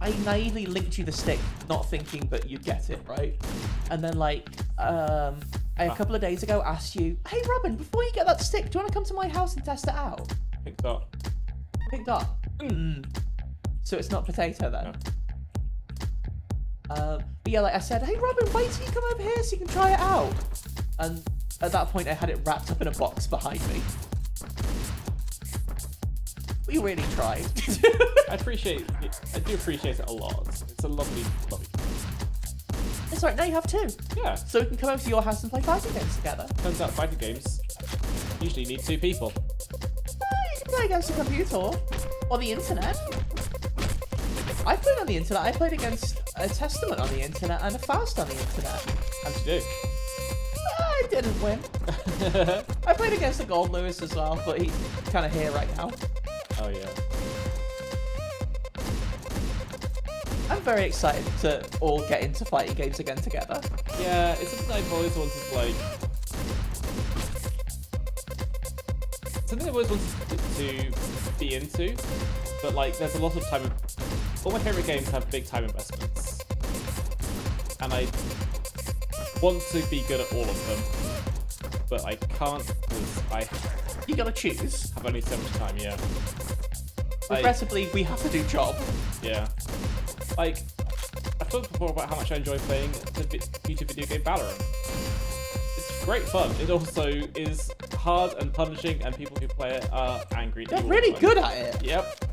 I naively linked you the stick, not thinking that you'd get it right, and then like a couple of days ago asked you, hey Robin, before you get that stick, do you want to come to my house and test it out? Pink dot. Pink dot. So it's not potato then. No. But yeah, like I said, hey Robin, wait till you come over here so you can try it out. And at that point, I had it wrapped up in a box behind me. We really tried. I do appreciate it a lot. It's a lovely. It's right, now you have 2. Yeah. So we can come over to your house and play fighting games together. Turns out fighting games usually need 2 people. You can play against a computer or the internet. I played on the internet. I played against a Testament on the internet and a Faust on the internet. How'd you do? I didn't win. I played against a Gold Lewis as well, but he's kind of here right now. Oh yeah. I'm very excited to all get into fighting games again together. Yeah, it's something I've always wanted to like. Something I've always wanted to be into, but like there's a lot of time all my favorite games have big time investments, and I want to be good at all of them, but I can't because You gotta choose. have only so much time. Yeah. Regrettably, we have to do job. Yeah. Like, I've talked before about how much I enjoy playing the YouTube video game Valorant. It's great fun. It also is hard and punishing, and people who play it are angry. They're really good at it. Yep.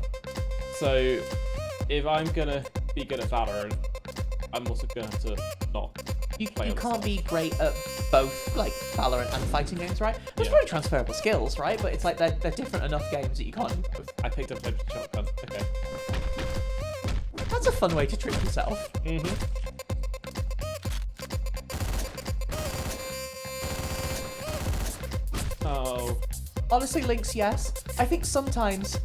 So, if I'm gonna be good at Valorant, I'm also gonna have to not. You play other can't stuff. be great at both, like, Valorant and fighting games, right? There's Yeah. probably transferable skills, right? But it's like they're different enough games that you can't do both. I picked up a shotgun. Okay. That's a fun way to trick yourself. Mm-hmm. Oh. Honestly, Lynx, yes. I think sometimes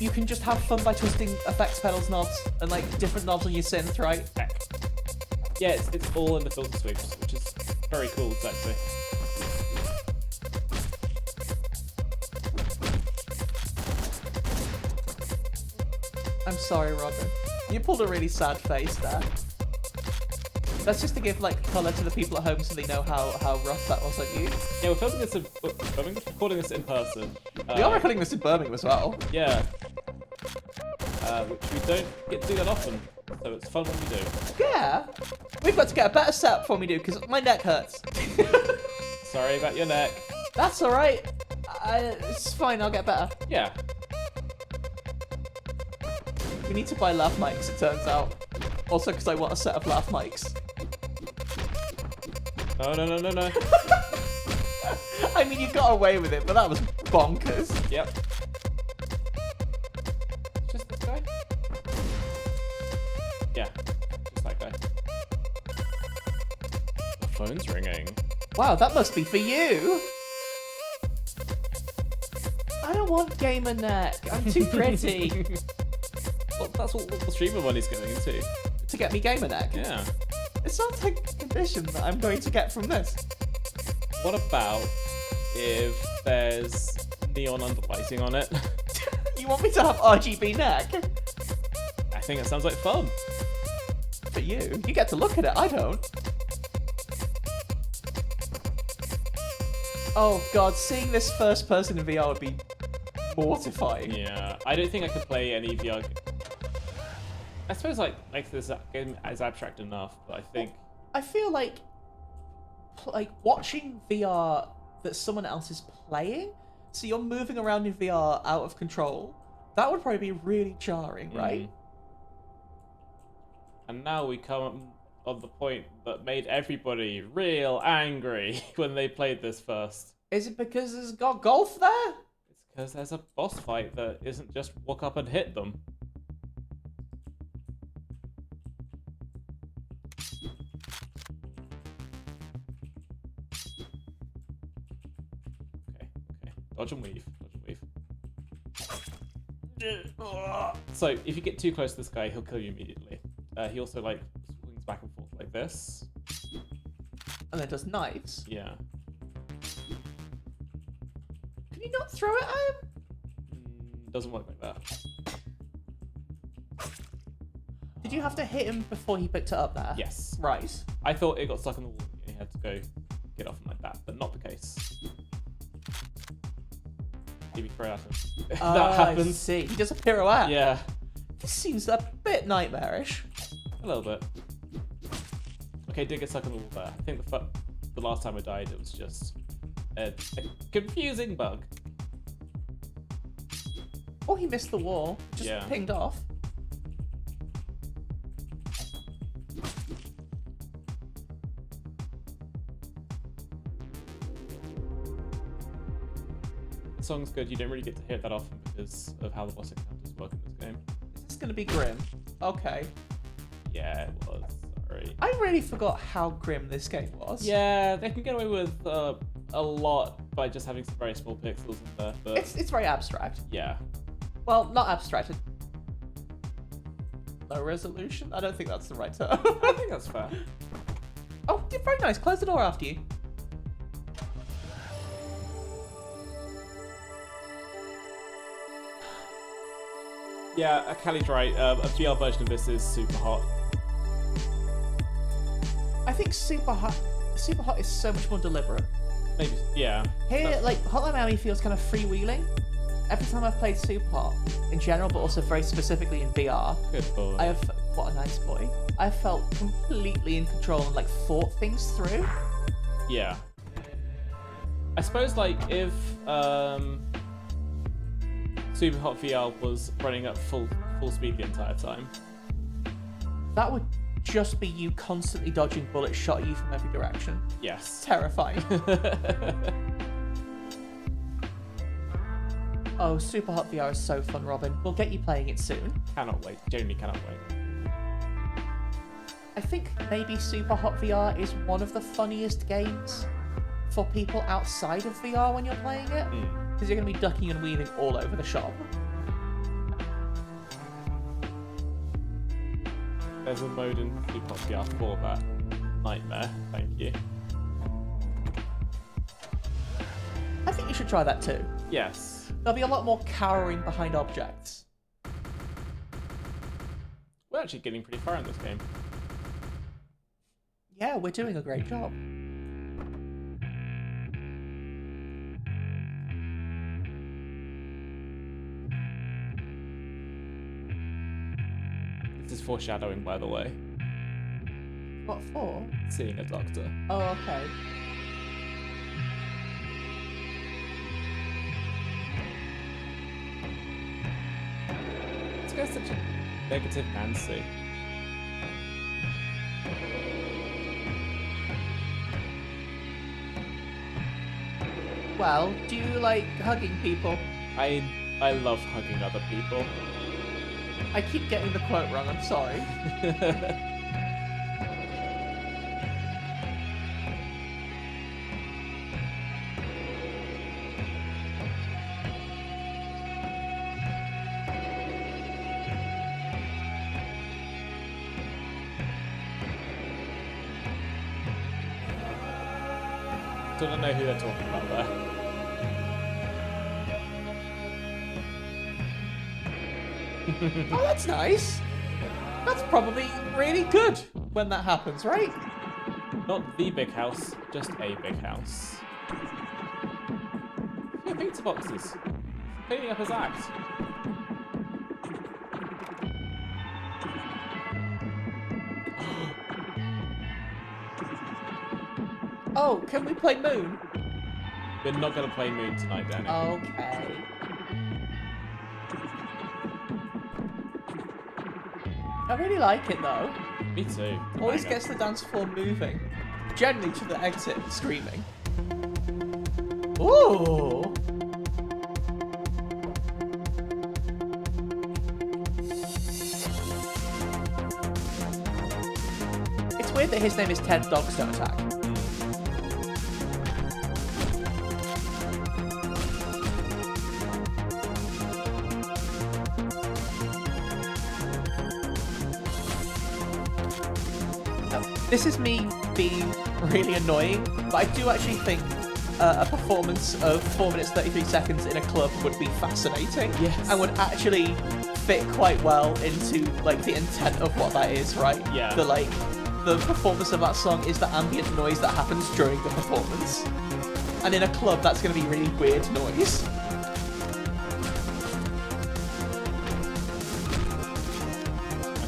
you can just have fun by twisting effects pedals knobs and, like, different knobs on your synth, right? Heck. Yeah, it's all in the filter sweeps, which is very cool, actually. I'm sorry, Robin. You pulled a really sad face there. That's just to give, like, colour to the people at home so they know how rough that was on you. Yeah, we're filming this recording this in person. We are recording this in Birmingham as well. Yeah. Which we don't get to do that often, so it's fun when we do. Yeah. We've got to get a better setup before we do, because my neck hurts. Sorry about your neck. That's alright. It's fine, I'll get better. Yeah. We need to buy laugh mics, it turns out. Also, because I want a set of laugh mics. No. I mean, you got away with it, but that was bonkers. Yep. Just this guy? Yeah, just that guy. The phone's ringing. Wow, that must be for you. I don't want gamer neck. I'm too pretty. Well, that's what the streamer money's going into. To get me gamer neck. Yeah. It sounds like a condition that I'm going to get from this. What about if there's neon underlighting on it? You want me to have RGB neck? I think it sounds like fun. For you. You get to look at it, I don't. Oh god, seeing this first person in VR would be mortifying. Yeah, I don't think I could play any VR. I suppose like this game is abstract enough, but I think I feel like watching VR that someone else is playing, so you're moving around in VR out of control, that would probably be really jarring, right? And now we come on the point that made everybody real angry when they played this first. Is it because there's got golf there? It's because there's a boss fight that isn't just walk up and hit them. Okay. Dodge and weave. So, if you get too close to this guy, he'll kill you immediately. He also, like, swings back and forth like this. And then does knives. Yeah. Can you not throw it at him? Doesn't work like that. Did you have to hit him before he picked it up there? Yes. Right. I thought it got stuck in the wall and he had to go get off him like that, but not the case. Maybe throw at him. That I happens. see. He does a pirouette. Yeah, This seems a bit nightmarish. a little bit. Okay, did get stuck in the wall there. I think the last time I died, it was just a confusing bug. Oh, he missed the wall. Just Yeah. pinged off. The song's good. You don't really get to hear it that often because of how the boss encounters work in this game. Is this going to be grim? Okay. Yeah, it was. Sorry. I really forgot how grim this game was. Yeah, they can get away with a lot by just having some very small pixels in there, but It's very abstract. yeah. Well, not abstract. Low resolution? I don't think that's the right term. I think that's fair. Oh, very nice. Close the door after you. Yeah, Callie's right. A VR version of this is super hot. I think Super Hot is so much more deliberate. Maybe, yeah. Here, like, Hotline Miami feels kind of freewheeling. Every time I've played Super Hot, in general, but also very specifically in VR, Good boy. what a nice boy. I felt completely in control and, like, thought things through. Yeah. I suppose, like, if Super Hot VR was running at full speed the entire time. That would just be you constantly dodging bullets shot at you from every direction. Yes. Terrifying. Oh, Super Hot VR is so fun, Robin. We'll get you playing it soon. Cannot wait. Genuinely cannot wait. I think maybe Super Hot VR is one of the funniest games for people outside of VR when you're playing it. Because you're going to be ducking and weaving all over the shop. There's a mode in Super Hot VR for that. Nightmare. Thank you. I think you should try that too. Yes. There'll be a lot more cowering behind objects. We're actually getting pretty far in this game. Yeah, we're doing a great job. This is foreshadowing, by the way. What for? Seeing a doctor. Oh, okay. This guy's such a negative Nancy. Well, do you like hugging people? I love hugging other people. I keep getting the quote wrong, I'm sorry. Still don't know who they're talking about there. Oh, that's nice. That's probably really good when that happens, right? Not the big house, just a big house. Yeah, pizza boxes. Cleaning up his act. Oh, can we play Moon? We're not going to play Moon tonight, Danny. Okay. I really like it though. Me too. Always Banger. gets the dance floor moving. Generally to the exit, screaming. Ooh! It's weird that his name is Ted Dogs Don't Attack. This is me being really annoying, but I do actually think a performance of 4 minutes 33 seconds in a club would be fascinating. Yes. And would actually fit quite well into like the intent of what that is, right? Yeah. The performance of that song is the ambient noise that happens during the performance. And in a club, that's going to be really weird noise.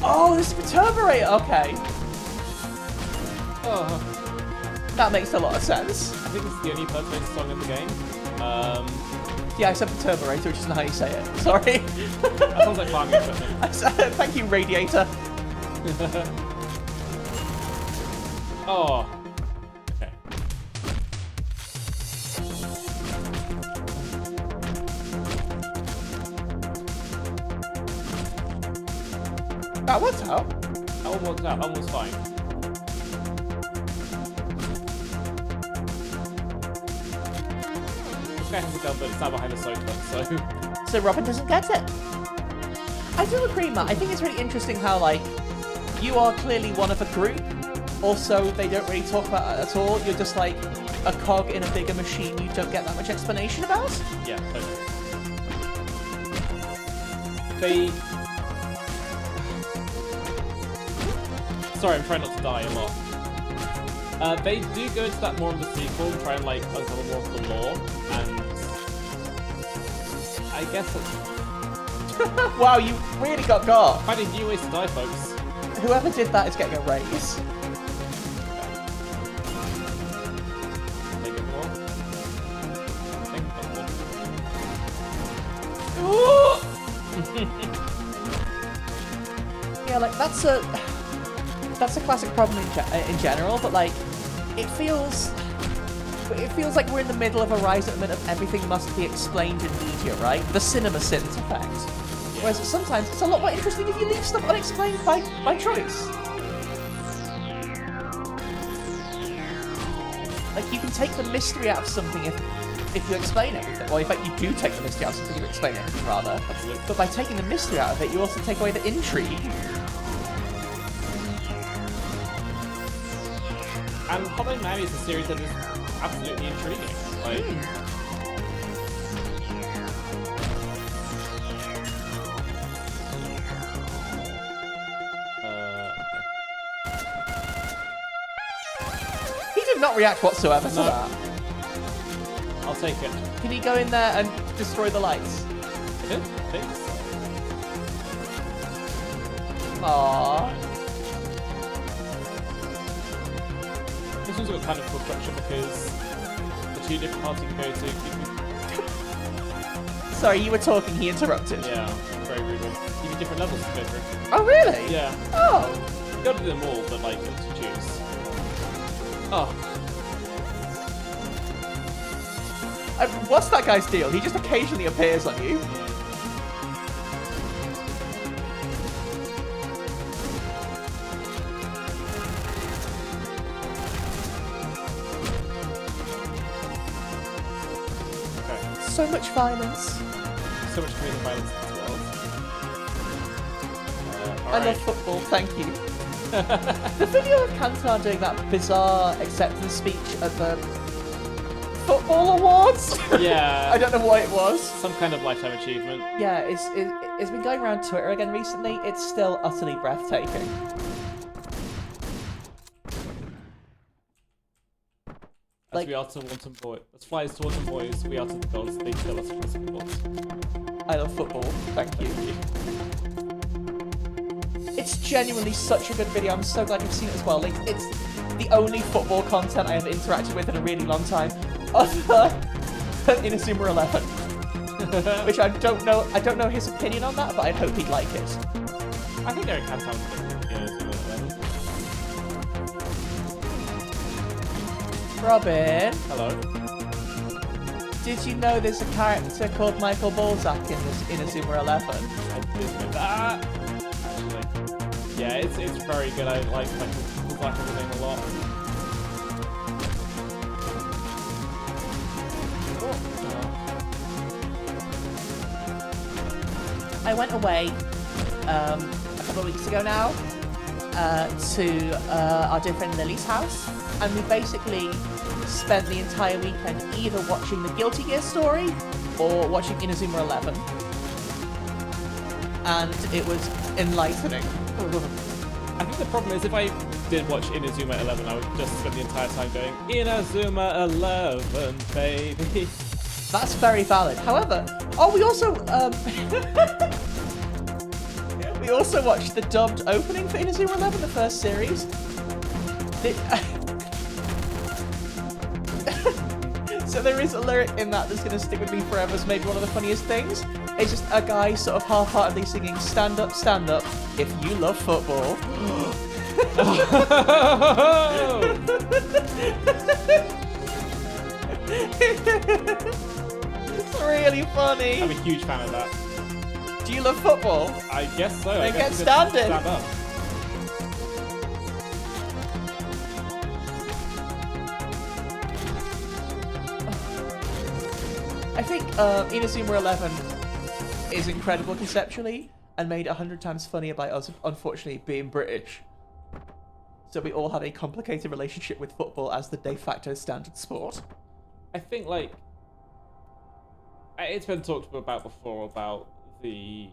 Oh, this Perturbator! Okay. Oh, That makes a lot of sense. I think this is the only Perturbator song in the game. Yeah, I said Perturbator, which isn't how you say it. Sorry. That sounds like farming equipment. I said, thank you, Radiator. Oh. Okay. That worked out. That one worked out. That one was fine. This guy has a gun, but it's not behind a sofa, so... So Robin doesn't get it. I do agree, Matt. I think it's really interesting how, like, you are clearly one of a group. Also, they don't really talk about it at all. You're just like a cog in a bigger machine you don't get that much explanation about. Yeah, totally. they... Sorry, I'm trying not to die a lot. They do go into that more in the sequel and try and like uncover more of the lore, and I guess it's Wow, you really got. finding new ways to die, folks. Whoever did that is getting a raise. Make it more. I think Yeah, like that's a classic problem in general, but like it feels like we're in the middle of a rise at the minute of everything must be explained in media, right? The cinema sins effect. Whereas sometimes it's a lot more interesting if you leave stuff unexplained by choice. Like you can take the mystery out of something if you explain everything. Well, in fact, you do take the mystery out of something if you explain everything, rather. Absolutely. But by taking the mystery out of it, you also take away the intrigue. And Hotline Miami is a series that is absolutely intriguing. Like, He did not react whatsoever to No. that. I'll take it. Can he go in there and destroy the lights? I don't think so. Aww. This one's got kind of cool structure because the two different parts you can go to. Sorry, you were talking, he interrupted. Yeah, very rude. Even different levels to go through. Oh, really? Yeah. Oh. You gotta do them all, but like, to choose. Oh. What's that guy's deal? He just occasionally appears on you. Okay. So much violence. So much community violence in this world. I love football, thank you. The video of Kantar doing that bizarre acceptance speech at the football awards? Yeah. I don't know what it was. Some kind of lifetime achievement. Yeah, it's been going around Twitter again recently. It's still utterly breathtaking. As we are to wanton boys. As flies to wanton boys, we are to the gods. They kill us for the gods. I love football, thank you. It's genuinely such a good video. I'm so glad you've seen it as well. Like, it's the only football content I have interacted with in a really long time, other than Inazuma 11. Which I don't know his opinion on that, but I'd hope he'd like it. I think Eric has something. Robin, Hello. did you know there's a character called Michael Balzac in this Inazuma 11? I did know that. Actually, yeah, it's very good. I like Michael name a lot. I went away a couple of weeks ago now to our dear friend Lily's house, and we basically spent the entire weekend either watching the Guilty Gear story or watching Inazuma 11. And it was enlightening. I think the problem is if I did watch Inazuma 11, I would just spend the entire time going, Inazuma 11, baby. That's very valid. However, we also we also watched the dubbed opening for Inazuma 11, the first series. So there is a lyric in that that's going to stick with me forever as maybe one of the funniest things. It's just a guy sort of half-heartedly singing, stand up, if you love football. It's really funny. I'm a huge fan of that. Do you love football? I guess so. Then I guess get it's standing. Stand up. I think Inazuma 11 is incredible conceptually and made 100 times funnier by us, unfortunately, being British. So we all have a complicated relationship with football as the de facto standard sport. I think, like, it's been talked about before about the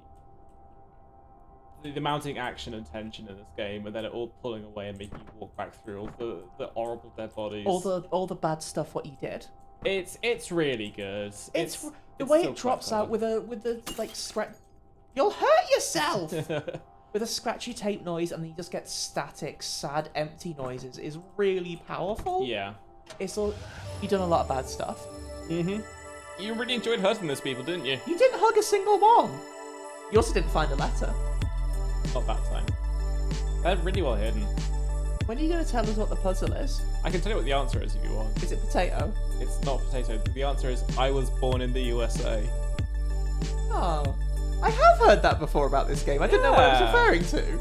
the mounting action and tension in this game, and then it all pulling away and making you walk back through all the horrible dead bodies. All the bad stuff what you did. It's really good. It's the way still it drops quite out with the like scratch. You'll hurt yourself. fun. With a scratchy tape noise, and then you just get static, sad, empty noises. Is really powerful. Yeah. It's all. You've done a lot of bad stuff. You really enjoyed hurting those people, didn't you? You didn't hug a single one. You also didn't find a letter. Not that time. They're really well hidden. When are you going to tell us what the puzzle is? I can tell you what the answer is if you want. Is it potato? It's not potato. The answer is I was born in the USA. Oh. I have heard that before about this game. I didn't know what it was referring to.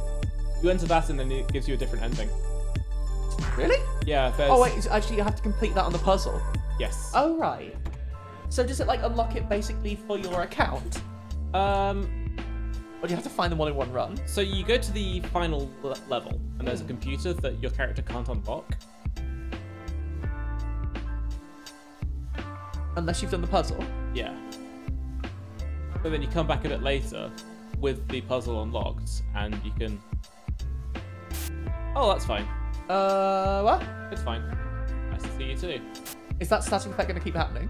You enter that and then it gives you a different ending. Really? Yeah, there's... Oh, wait, actually you have to complete that on the puzzle. Yes. Oh, right. So does it, like, unlock it basically for your account? Or do you have to find them all in one run? So you go to the final level, and there's a computer that your character can't unlock. Unless you've done the puzzle? Yeah. But then you come back a bit later with the puzzle unlocked, and you can... Oh, that's fine. What? It's fine. Nice to see you too. Is that static effect going to keep happening?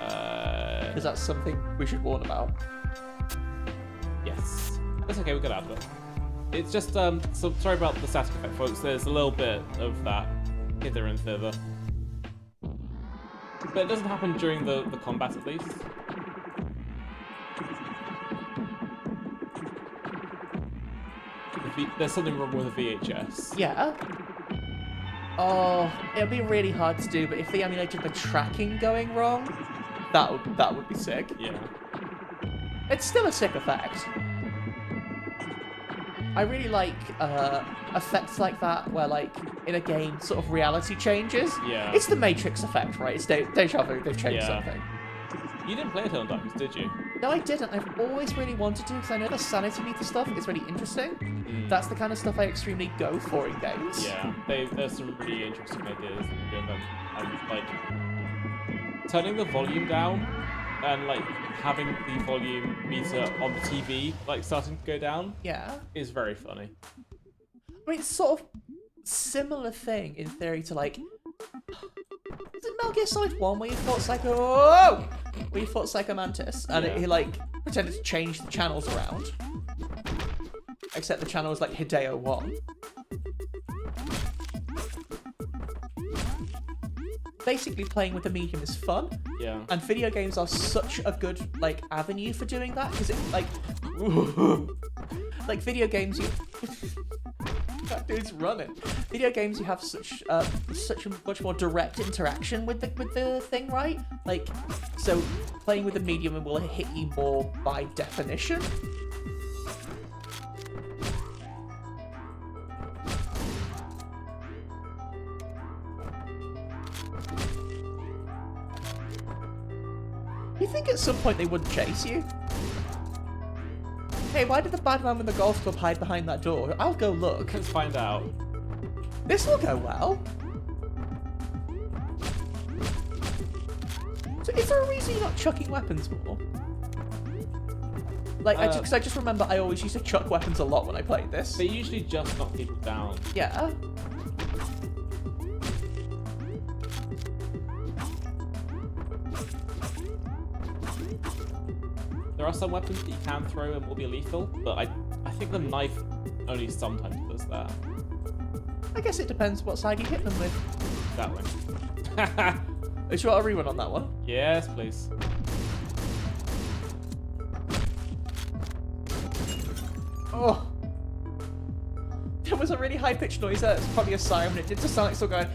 Uh... Is that something we should warn about? Yes. That's okay, we got out of it. It's just, so sorry about the static effect, folks. There's a little bit of that hither and thither. But it doesn't happen during the combat, at least. There's something wrong with the VHS. Yeah. Oh, it'll be really hard to do, but if they emulated the tracking going wrong, that would be sick. Yeah. It's still a sick effect. I really like effects like that, where like in a game, sort of reality changes. Yeah. It's the Matrix effect, right? It's deja vu. They've changed Yeah. something. You didn't play Eternal Darkness, did you? No, I didn't. I've always really wanted to, because I know the sanity meter stuff is really interesting. That's the kind of stuff I extremely go for in games. Yeah, there's some really interesting ideas in them. And, like, turning the volume down and, like, having the volume meter on the TV, like, starting to go down Yeah. is very funny. I mean, it's sort of similar thing in theory to, like... Is it Metal Gear Solid 1 where you fought Psycho... Whoa! Where you fought Psycho Mantis, and Yeah. he, like, pretended to change the channels around. Except the channel was, like, Hideo 1. Basically, playing with the medium is fun. Yeah. And video games are such a good, like, avenue for doing that, because it, like... like, video games, you... That dude's running. Video games, you have such a much more direct interaction with the thing, right? Like, so playing with the medium will hit you more by definition. You think at some point they wouldn't chase you? Hey, why did the bad man with the golf club hide behind that door? I'll go look. Let's find out. This will go well. So is there a reason you're not chucking weapons more? Like, because I just remember I always used to chuck weapons a lot when I played this. They usually just knock people down. Yeah. There are some weapons that you can throw and will be lethal, but I think the knife only sometimes does that. I guess it depends what side you hit them with. That way. Is you want a rerun on that one? Yes, please. Oh. There was a really high-pitched noise there. It's probably a siren. It did just sound like still going...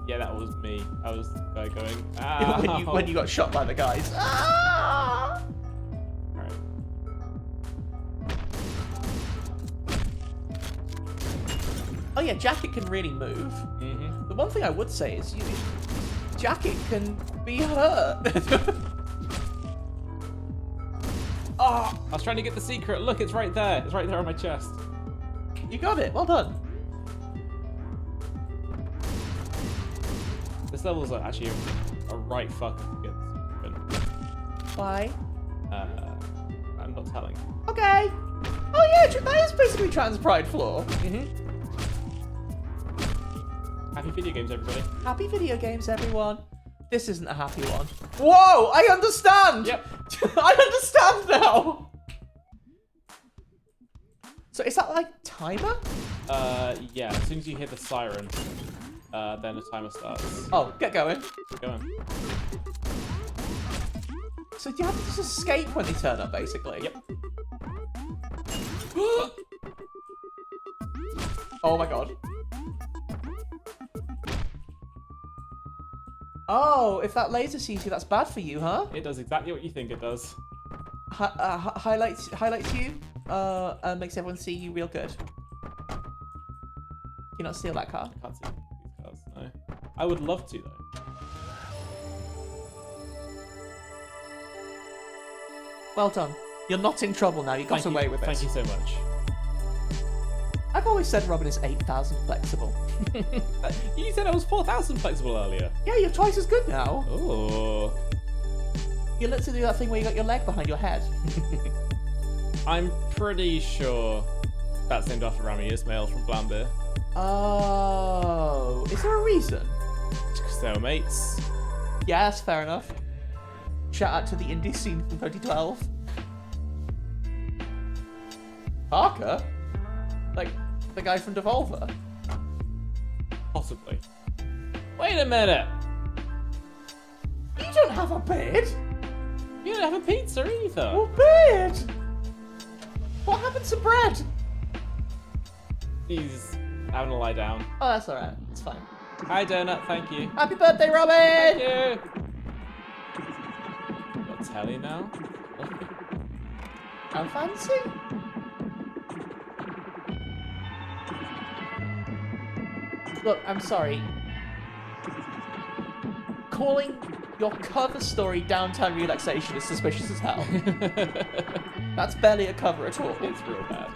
Yeah, that was me. I was the guy going, when you got shot by the guys. Ah! Alright. Oh yeah, Jacket can really move. Mm-hmm. The one thing I would say is Jacket can be hurt. Oh, I was trying to get the secret. Look, it's right there. It's right there on my chest. you got it. Well done. This level's actually a right fucking good secret. Why? not telling. Okay. Oh yeah, that is basically Trans Pride floor. Happy video games, everybody. Happy video games, everyone. This isn't a happy one. Whoa, I understand. Yep. I understand now. So is that like timer? Yeah. As soon as you hear the siren, then the timer starts. Oh, get going. Go on. So do you have to just escape when they turn up, basically? Yep. Oh my god. Oh, if that laser sees you, that's bad for you, huh? It does exactly what you think it does. Highlights you. Makes everyone see you real good. Can you not steal that car? I can't see these cars. No. I would love to though. Well done. You're not in trouble now. You got away with it. Thank you so much. I've always said Robin is 8,000 flexible. You said I was 4,000 flexible earlier. Yeah, you're twice as good now. Oh. You look to do that thing where you got your leg behind your head. I'm pretty sure that's named after Rami Ismail from Blambeer. Oh. Is there a reason? Because they were mates. Yeah, that's fair enough. Shout out to the indie scene from 2012. Parker? Like, the guy from Devolver? Possibly. Wait a minute! You don't have a beard! You don't have a pizza either! Or beard! What happened to bread? He's having a lie down. Oh, that's alright. It's fine. Hi, Donut, thank you. Happy birthday, Robin! Thank you! Got telly now? How fancy? Look, I'm sorry. Calling your cover story Downtown Relaxation is suspicious as hell. That's barely a cover at all. It's real bad.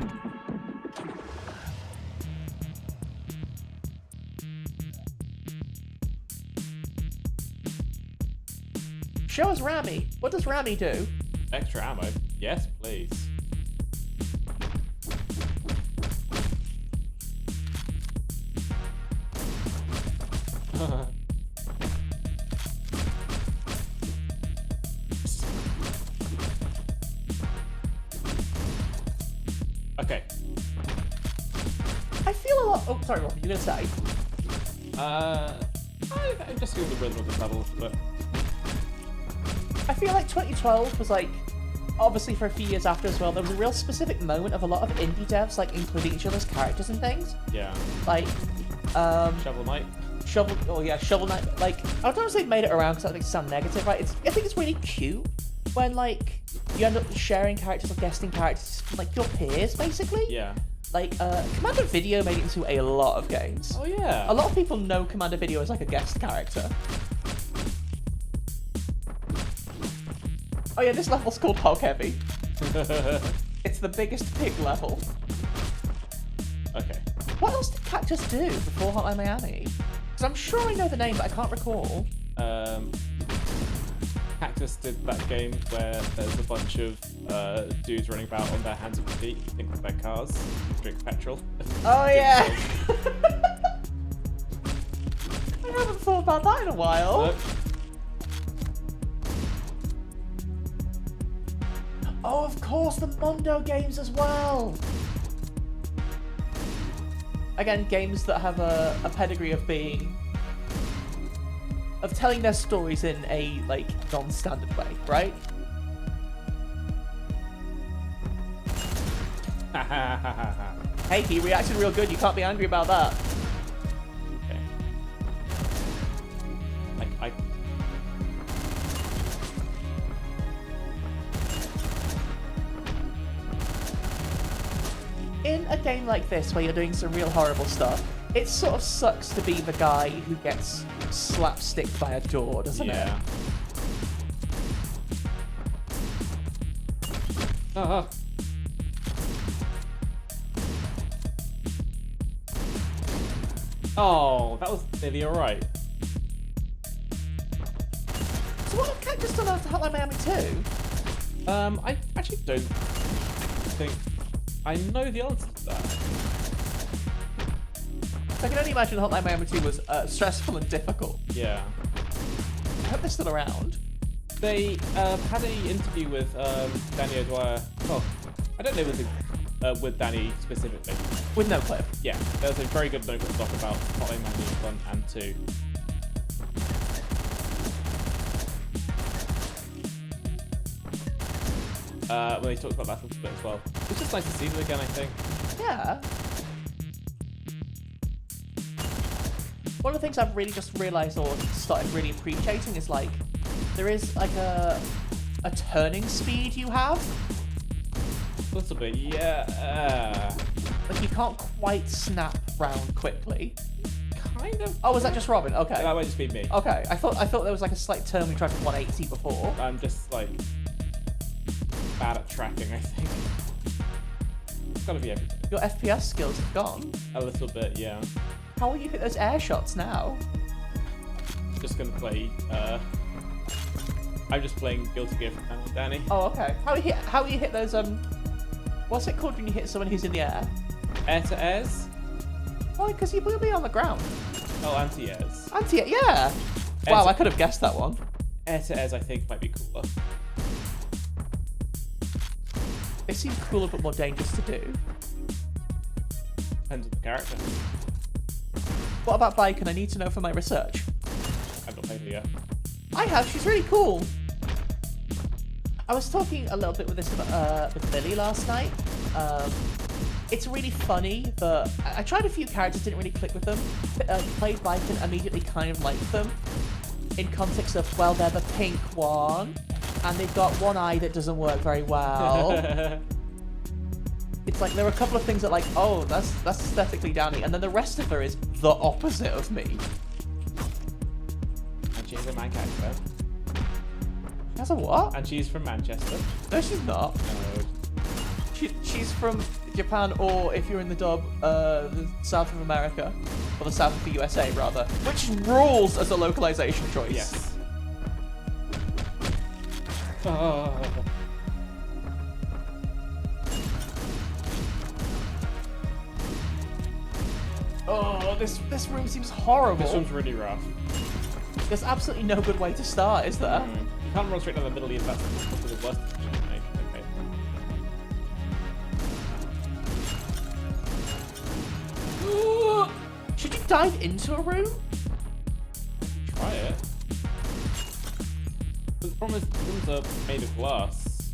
Show us Rami. What does Rami do? Extra ammo? Yes, please. Okay. I feel a lot. Oh, sorry, Robin. You're gonna say. I'm just going with the rhythm of the levels, but I feel like 2012 was like, obviously for a few years after as well, there was a real specific moment of a lot of indie devs like including each other's characters and things. yeah. Like, Shovel Knight. Shovel Knight. Like, I don't want to say made it around because that makes it sound negative, right? I think it's really cute when like you end up sharing characters or guesting characters from, like your peers, basically. Yeah. Like, Commander Video made it into a lot of games. Oh yeah. A lot of people know Commander Video as like a guest character. Oh yeah, this level's called Hog Heavy. It's the biggest pig level. Okay. What else did Cactus do before Hotline Miami? Because I'm sure I know the name, but I can't recall. Cactus did that game where there's a bunch of dudes running about on their hands and feet, think with their cars, drink petrol. Oh yeah! I haven't thought about that in a while. Oh, of course, the Mondo games as well. Again, games that have a pedigree of telling their stories in a like non-standard way, right? Hey, he reacted real good. You can't be angry about that. Okay. I In a game like this, where you're doing some real horrible stuff, it sort of sucks to be the guy who gets slapsticked by a door, doesn't it? Yeah. Oh, that was nearly alright. So what have Cactus done after Hotline Miami 2? I actually don't think I know the answer to that. I can only imagine Hotline Miami 2 was stressful and difficult. Yeah. I hope they're still around. They had an interview with Danny O'Dwyer. Oh, I don't know with Danny specifically. With no clip. Yeah, there's a very good notebook doc about Hotline Miami 1 and 2. When they talked about that a little bit as well. It's just nice to see them again, I think. Yeah. One of the things I've really just realised or started really appreciating is like there is like a turning speed you have. A little bit, yeah. Like you can't quite snap round quickly. Kind of. Oh, was that just Robin? Okay. That might just be me. Okay. I thought there was like a slight turn we tried to 180 before. I'm just like bad at tracking, I think. It's gotta be everything. Your FPS skills have gone. A little bit, yeah. How will you hit those air shots now? Just gonna play. I'm just playing Guilty Gear from Danny. Oh, okay. How will you hit those what's it called when you hit someone who's in the air? Air to airs? Well, because you will be on the ground. Oh, anti airs. Yeah. Wow, I could have guessed that one. Air to airs, I think, might be cooler. They seem cooler but more dangerous to do. Depends on the character. What about Bacon? I need to know for my research. I've not played her yet. I have. She's really cool. I was talking a little bit with with Billy last night. It's really funny, but I tried a few characters, didn't really click with them. Played Bacon, immediately kind of liked them. In context of, well, they're the pink one, and they've got one eye that doesn't work very well. It's like there are a couple of things that like, oh, that's aesthetically downy, and then the rest of her is the opposite of me. And she's a Manchester. She has a what? And she's from Manchester. No, she's not. No. She's from Japan, or if you're in the dub, the south of America, or the south of the USA rather, which rules as a localization choice. Yes. Oh. Oh, this room seems horrible. This one's really rough. There's absolutely no good way to start, is there? You can't run straight down the middle either. That's probably the worst decision to make. Okay. Should you dive into a room? Try it. But the problem is the rooms are made of glass.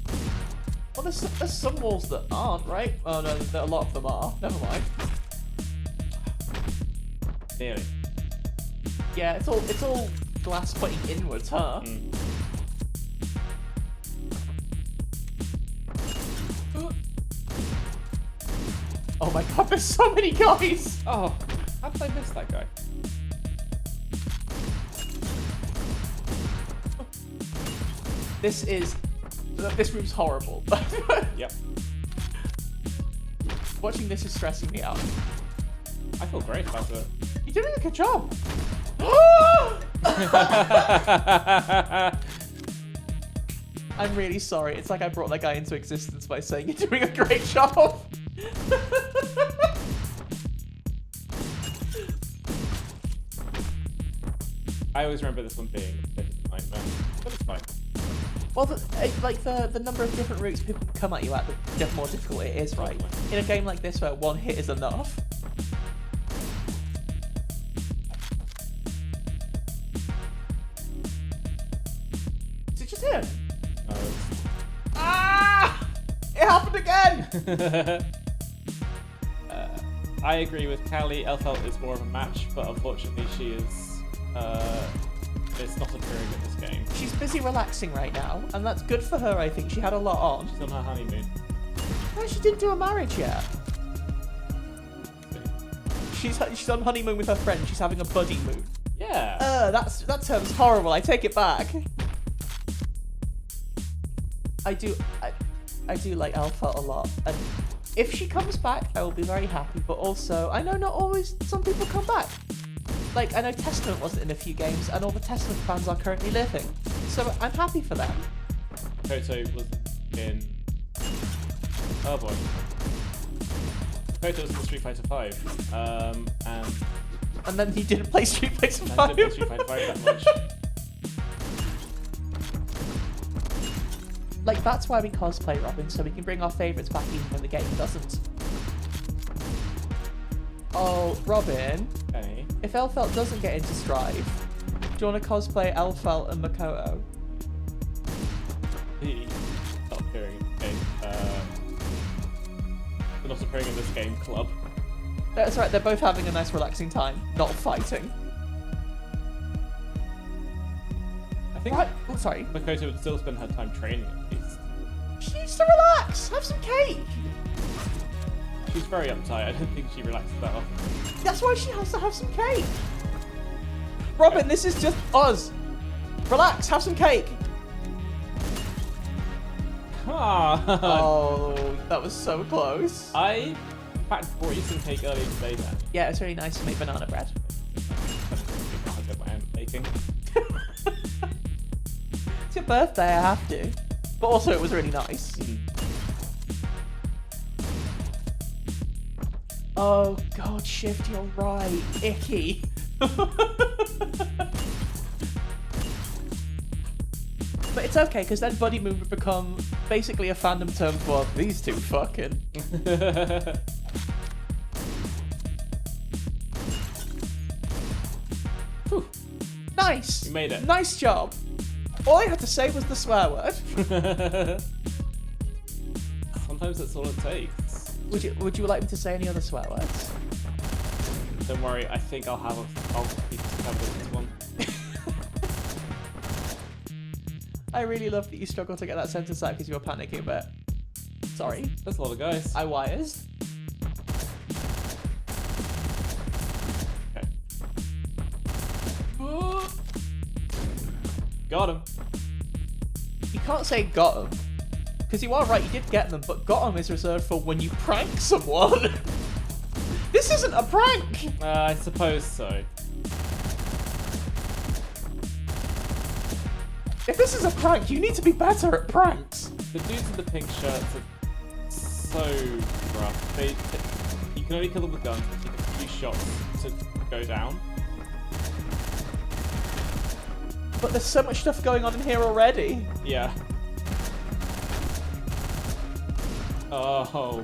Well, there's some walls that aren't, right? Oh no, a lot of them are. Never mind. Nearly. Yeah, it's all glass pointing inwards, huh? Oh my god, there's so many guys! Oh, how did I miss that guy? This room's horrible. Yep. Watching this is stressing me out. I feel great about it. You're doing a good job. I'm really sorry. It's like I brought that guy into existence by saying you're doing a great job. I always remember this one being a bit of a nightmare, but it's fine. Well, the number of different routes people can come at you at, the more difficult it is, right? In a game like this where one hit is enough. Is it just him? No. Ah! It happened again! I agree with Callie. Elfelt is more of a match, but unfortunately she is it's not appearing in this game. She's busy relaxing right now, and that's good for her, I think. She had a lot on. She's on her honeymoon. No, she didn't do a marriage yet. She's on honeymoon with her friend. She's having a buddy moon. Yeah. That term's horrible. I take it back. I do like Alpha a lot, and if she comes back, I will be very happy. But also, I know not always some people come back. Like, I know Testament wasn't in a few games, and all the Testament fans are currently living. So I'm happy for them. Koto was in... Oh boy. Makoto was in Street Fighter 5. And then he didn't play Street Fighter 5. I didn't play Street Fighter 5 that much. Like, that's why we cosplay Robin, so we can bring our favourites back even when the game doesn't. Oh, Robin. Okay. If Elfelt doesn't get into Strive, do you want to cosplay Elfelt and Makoto? Not appearing in the game. They're not appearing in this game club. That's right, they're both having a nice relaxing time, not fighting. I think Right. Oh, sorry. Makoto would still spend her time training at least. She needs to relax. Have some cake. She's very uptight. I don't think she relaxes that often. That's why she has to have some cake. Robin, this is just us. Relax, have some cake. Ah. Oh, that was so close. I, in fact, brought you some cake earlier today, man. Yeah, it's really nice to make banana bread. I get my own baking. It's your birthday, I have to. But also, it was really nice. Oh, God, Shift, you're right. Icky. But it's okay, because then Buddy Moon would become basically a fandom term for these two fucking. Whew. Nice. You made it. Nice job. All I had to say was the swear word. Sometimes that's all it takes. Would you like me to say any other swear words? Don't worry, I think I'll be covered with this one. I really love that you struggled to get that sentence out because you were panicking a bit. Sorry. There's a lot of guys. I wires. Okay. Got him. You can't say got him. Because you are right, you did get them, but got him is reserved for when you prank someone. This isn't a prank! I suppose so. If this is a prank, you need to be better at pranks. The dudes in the pink shirts are so rough. You can only kill them with guns, but you take a few shots to go down. But there's so much stuff going on in here already. Yeah. Oh.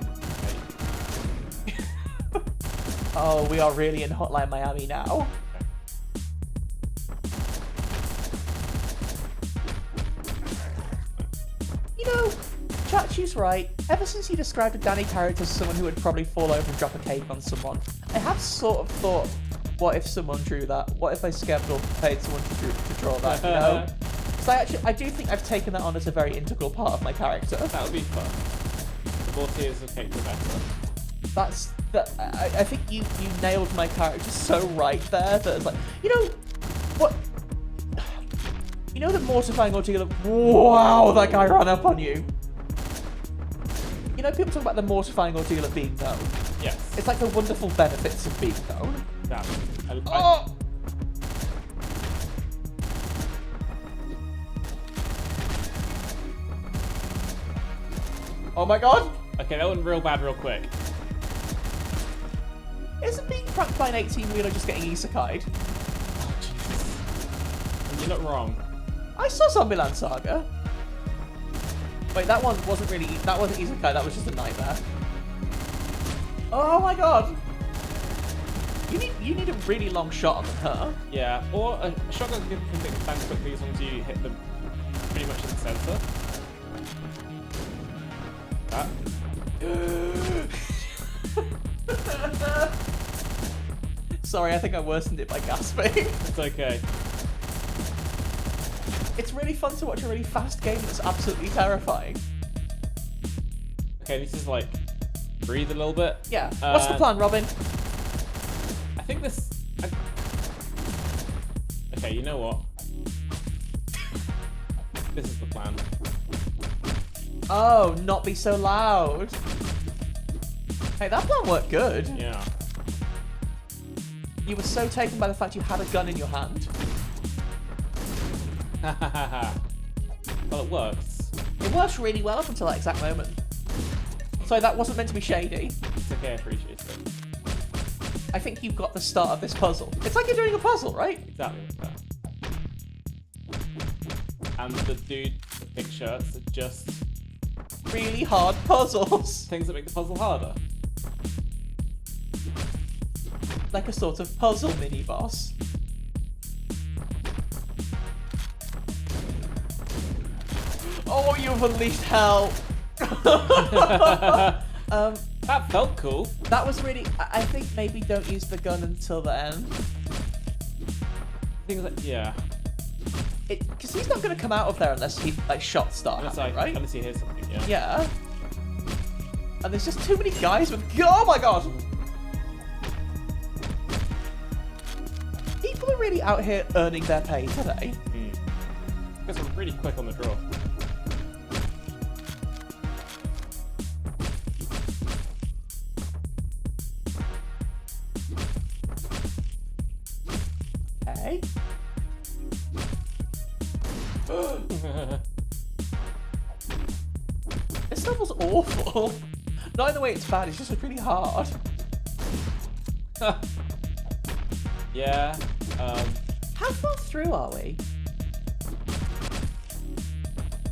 Okay. Oh, we are really in Hotline Miami now. You know, Chachi's right. Ever since he described a Danny character as someone who would probably fall over and drop a cake on someone, I have sort of thought, what if someone drew that? What if I scheduled or paid someone to draw that, you know? So I do think I've taken that on as a very integral part of my character. That would be fun. The more tiers of cake, the better. I think you nailed my character so right there that it's like, you know, what? You know the mortifying ordeal of, wow, that guy ran up on you. You know, people talk about the mortifying ordeal of being known. Yes. It's like the wonderful benefits of being known. Damn. Oh! Oh my god! Okay, that went real bad real quick. Isn't being pranked by an 18-wheeler just getting isekai'd? Oh, Jesus. You're not wrong. I saw Zombieland Saga. Wait, that one wasn't really... That wasn't isekai, that was just a nightmare. Oh my god! You need a really long shot on her. Yeah, or a shotgun can expand quickly as long as you hit them pretty much in the center. That. Sorry, I think I worsened it by gasping. It's okay. It's really fun to watch a really fast game that's absolutely terrifying. Okay, this is like breathe a little bit. Yeah. What's the plan, Robin? I think this. Okay, you know what? This is the plan. Oh, not be so loud. Hey, that plan worked good. Yeah. You were so taken by the fact you had a gun in your hand. Well, it works. It works really well up until that exact moment. Sorry, that wasn't meant to be shady. It's okay, I appreciate it. I think you've got the start of this puzzle. It's like you're doing a puzzle, right? Exactly like that. And the dude with the pink shirts are just Really hard puzzles. things that make the puzzle harder. Like a sort of puzzle mini-boss. Oh, you've unleashed hell. That felt cool. That was really... I think maybe don't use the gun until the end. Things like, yeah. Because he's not going to come out of there unless he, like, shots start happening, right? Unless he hears something, yeah. Yeah. And there's just too many guys with... Oh my god! People are really out here earning their pay today. Because we're really quick on the draw. Okay. This level's awful. Not in the way it's bad, it's just really hard. Yeah. How far through are we?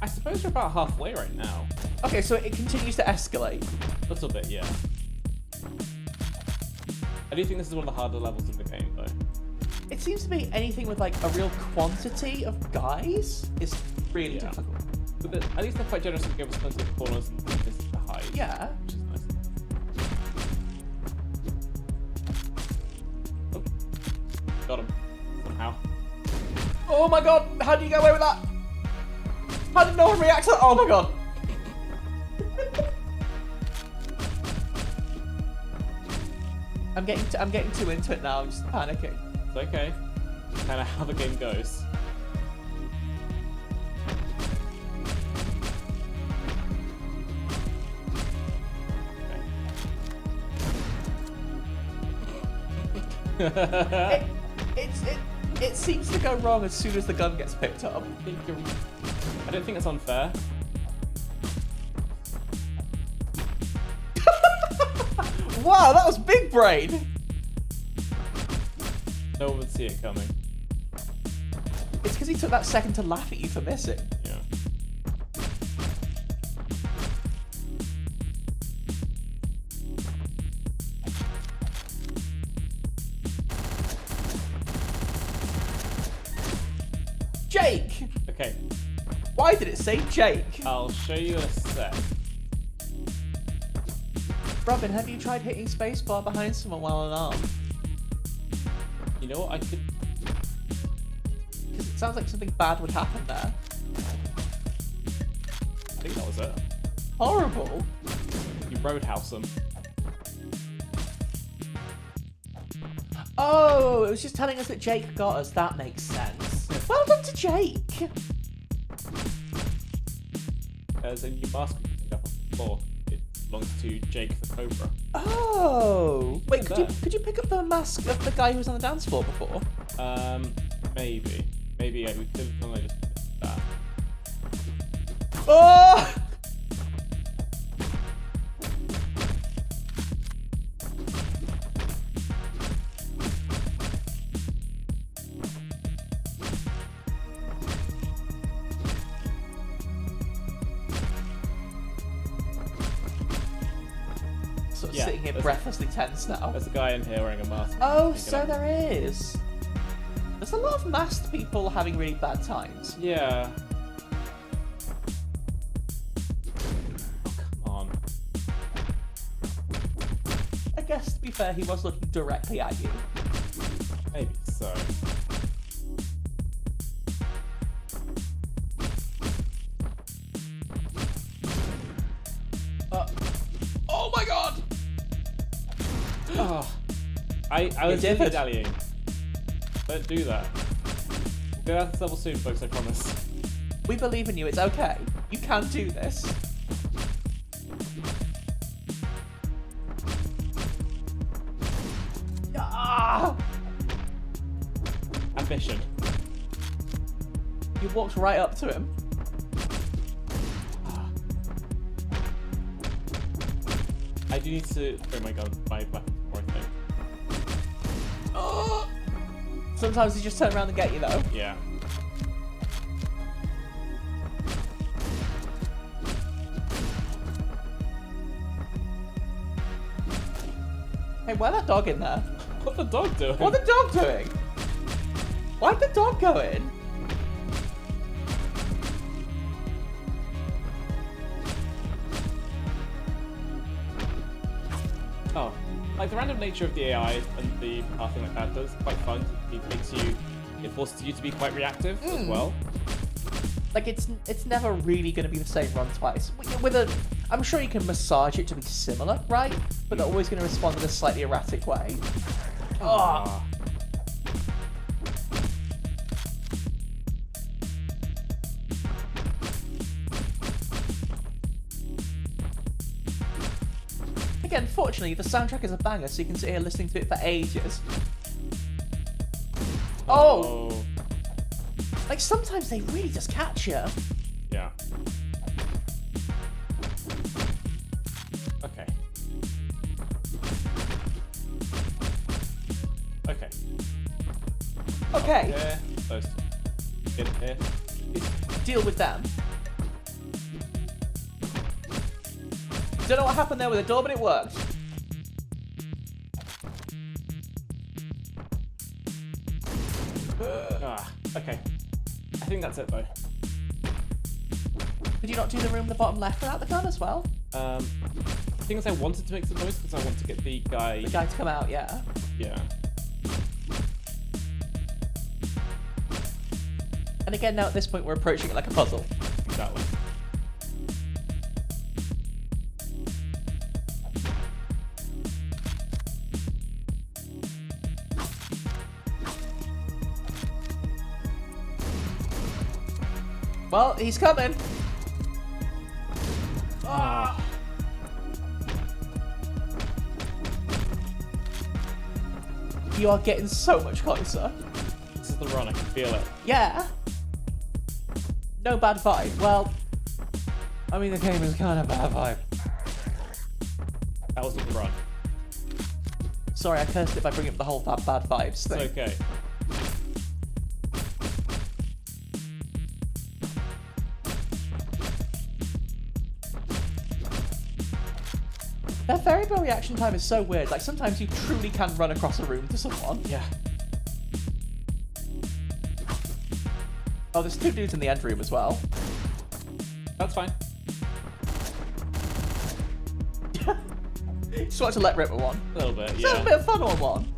I suppose we're about halfway right now. Okay, so it continues to escalate. A little bit, yeah. I do think this is one of the harder levels in the game, though. It seems to be anything with like a real quantity of guys is really Yeah. difficult. But at least they're quite generous and give us plenty of corners and places to hide. Yeah. Which is nice. Oh. Got him. Somehow. Oh my god, how do you get away with that? How did no one react to that? Oh my god. I'm getting too into it now, I'm just panicking. It's okay. Kind of how the game goes. It seems to go wrong as soon as the gun gets picked up. I don't think it's unfair. Wow, that was big brain. No one would see it coming. It's because he took that second to laugh at you for missing. Yeah. Jake! Okay. Why did it say Jake? I'll show you in a sec. Robin, have you tried hitting spacebar behind someone while unarmed? You know what? I could. Because it sounds like something bad would happen there. I think that was it. Horrible. You roadhouse them. Oh, it was just telling us that Jake got us. That makes sense. Well done to Jake. There's a new mask we can pick up on the floor. It belongs to Jake the Cobra. Oh. Wait, Look at could you pick up the mask of the guy who was on the dance floor before? Maybe. Maybe we could have only just missed that. Oh! Sort of Yeah, sitting here breathlessly tense now. There's a guy in here wearing a mask. Oh, Pick it so up. there is. There's a lot of masked people having really bad times. Yeah. Oh, come on. I guess, to be fair, he was looking directly at you. Maybe so. Oh my god! Oh, I was did it. dilly-dallying. Don't do that. We'll get out of this level soon, folks, I promise. We believe in you, it's okay. You can do this. Ah! Ambition. You walked right up to him. do need to bring my weapon more, I think. Oh! Sometimes they just turn around and get you, though. Yeah. Hey, why that dog in there? What's the dog doing? What's the dog doing? Why'd the dog go in? Oh, like the random nature of the AI and the pathing like that does quite fun. It forces you to be quite reactive as well. Like it's never really going to be the same run twice. I'm sure you can massage it to be similar, right? But they're always going to respond in a slightly erratic way. Oh. Again, fortunately, the soundtrack is a banger, so you can sit here listening to it for ages. Oh! Like, sometimes they really just catch you. Yeah. Okay. Okay. Okay. Yeah. Those two. In here. Deal with them. Don't know what happened there with the door, but it worked. Okay. I think that's it though. Did you not do the room in the bottom left without the gun as well? The thing is, I wanted to make some noise because I want to get the guy. The guy to come out, yeah. Yeah. And again, now at this point, we're approaching it like a puzzle. Exactly. Well, he's coming. Ah. You are getting so much closer. This is the run, I can feel it. Yeah. No bad vibe. Well, I mean, the game is kind of bad vibe. That wasn't the run. Sorry, I cursed it by bringing up the whole bad vibes thing. It's okay. Their variable reaction time is so weird. Like, sometimes you truly can run across a room to someone. Yeah. Oh, there's two dudes in the end room as well. That's fine. Just want to let rip at one. A little bit, Just yeah. have a bit of fun on one.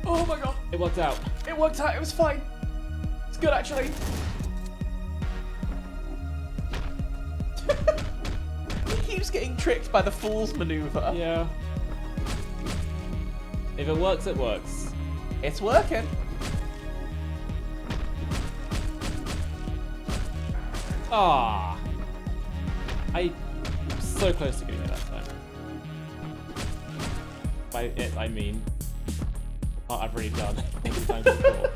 Oh my god. It worked out. It worked out. It was fine. It's good, actually. He keeps getting tricked by the fool's maneuver. Yeah. If it works, it works. It's working. Ah. I'm so close to getting it that time. By it, I mean the part I've already done many times before.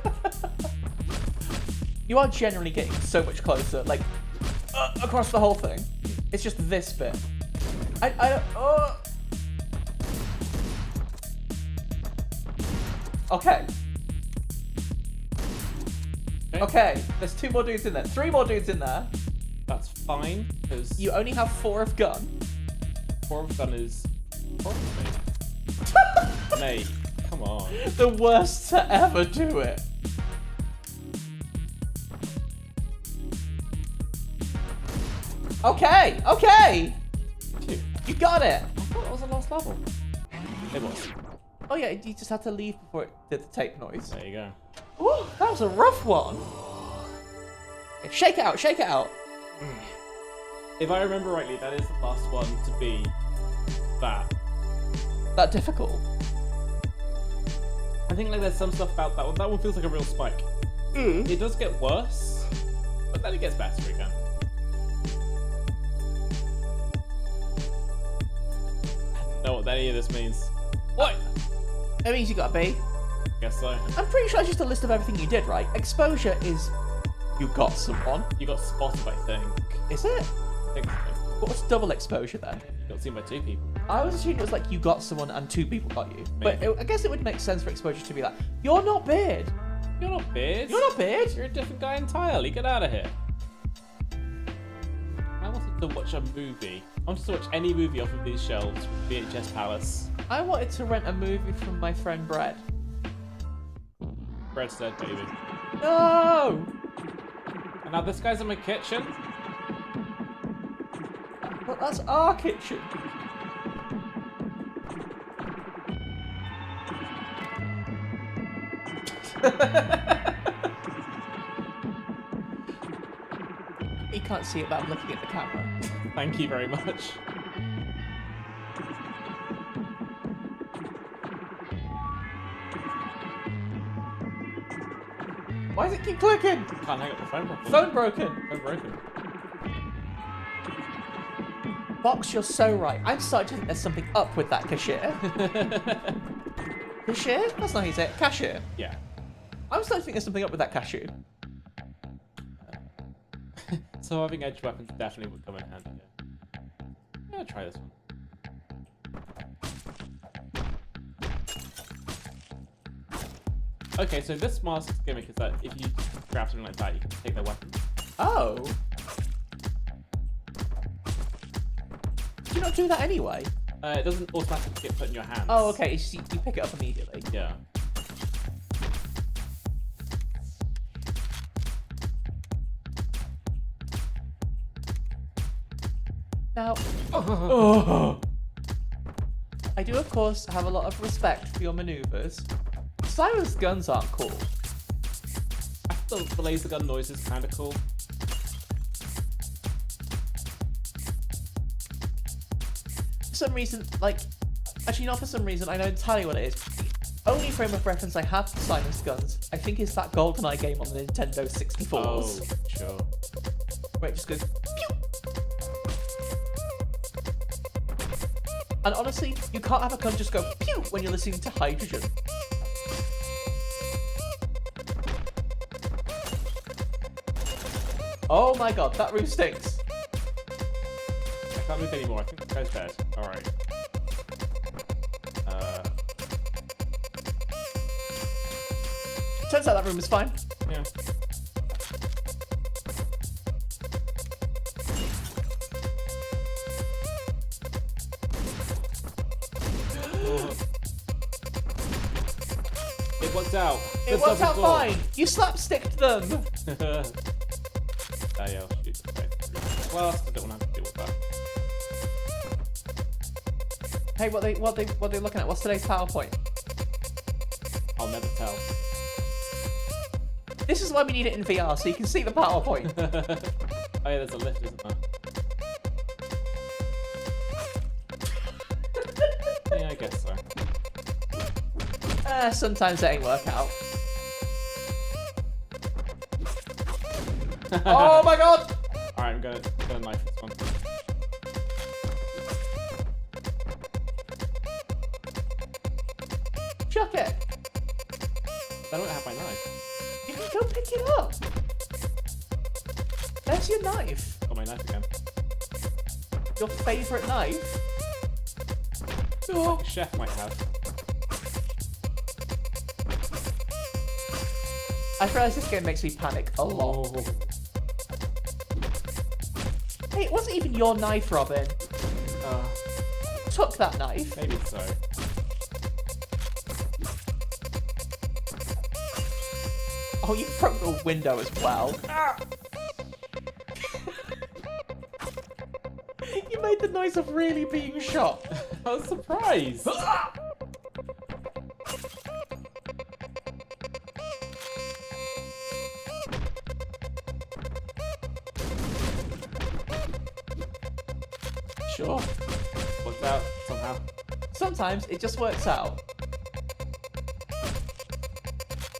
You are generally getting so much closer, like, across the whole thing. It's just this bit. I don't... Okay. Okay, there's two more dudes in there. Three more dudes in there. That's fine, because You only have 4 of gun. 4 of gun is 4 of me. Mate, come on. The worst to ever do it. Okay, okay. Phew. You got it. I thought that was the last level. It was. Oh yeah, you just had to leave before it did the tape noise. There you go. Ooh, that was a rough one. Okay, shake it out, shake it out. If I remember rightly, that is the last one to be that. That difficult. I think like there's some stuff about that one. That one feels like a real spike. It does get worse, but then it gets better again. know what any of this means. What? It means you got a B. Guess so. I'm pretty sure it's just a list of everything you did, right? Exposure is you got someone. You got spotted, I think. Is it? I think so. What's double exposure then? You got seen by 2 people. I was assuming it was like you got someone and 2 people got you. But Maybe. I guess it would make sense for exposure to be like, you're not Beard. You're not Beard. You're not Beard. You're a different guy entirely. Get out of here. I wanted to watch a movie. I wanted to watch any movie off of these shelves from VHS Palace. I wanted to rent a movie from my friend Brett. Bread's dead, baby. No! And now this guy's in my kitchen. But that's our kitchen. You can't see it, but I'm looking at the camera. Thank you very much. Why does it keep clicking? Can't hang up the phone properly. Phone broken. Phone broken. Box, you're so right. I'm starting to think there's something up with that cashier. Cashier? That's not how you say it. Cashier. Yeah. I'm starting to think there's something up with that cashier. So having edge weapons definitely would come in handy here. I'm gonna try this one. Okay, so this mask's gimmick is that if you grab something like that, you can take their weapon. Oh. Did you not do that anyway? It doesn't automatically get put in your hands. Oh, okay. It's just you pick it up immediately. Yeah. Now, oh. I do, of course, have a lot of respect for your maneuvers. Simon's guns aren't cool. I thought the laser gun noise is kind of cool. For some reason, like, actually not for some reason, I know entirely what it is. The only frame of reference I have for Simon's guns, I think, is that GoldenEye game on the Nintendo 64s. Oh, sure. Where it just goes, pew! And honestly, you can't have a gun just go pew when you're listening to Hydrogen. Oh my god, that room stinks. I can't move anymore. I think this guy's dead. Alright. Turns out that room is fine. Yeah. It worked out. It worked out fine. You slapsticked them. Yeah, I'll shoot. Okay. Well, I don't want to have to deal with that. Hey, what they looking at? What's today's PowerPoint? I'll never tell. This is why we need it in VR, so you can see the PowerPoint. Oh yeah, there's a lift, isn't there? Yeah, I guess so. Sometimes it ain't work out. Oh my god! Alright, I'm gonna knife this one. Chuck it. I don't have my knife. You can go pick it up. There's your knife. Got my knife again. Your favourite knife. Oh. A chef might have. I realise this game makes me panic a lot. Oh. Hey, it wasn't even your knife, Robin. Took that knife. Maybe so. Oh, you broke the window as well. You made the noise of really being shot. I was surprised. Sure. Worked out somehow. Sometimes it just works out.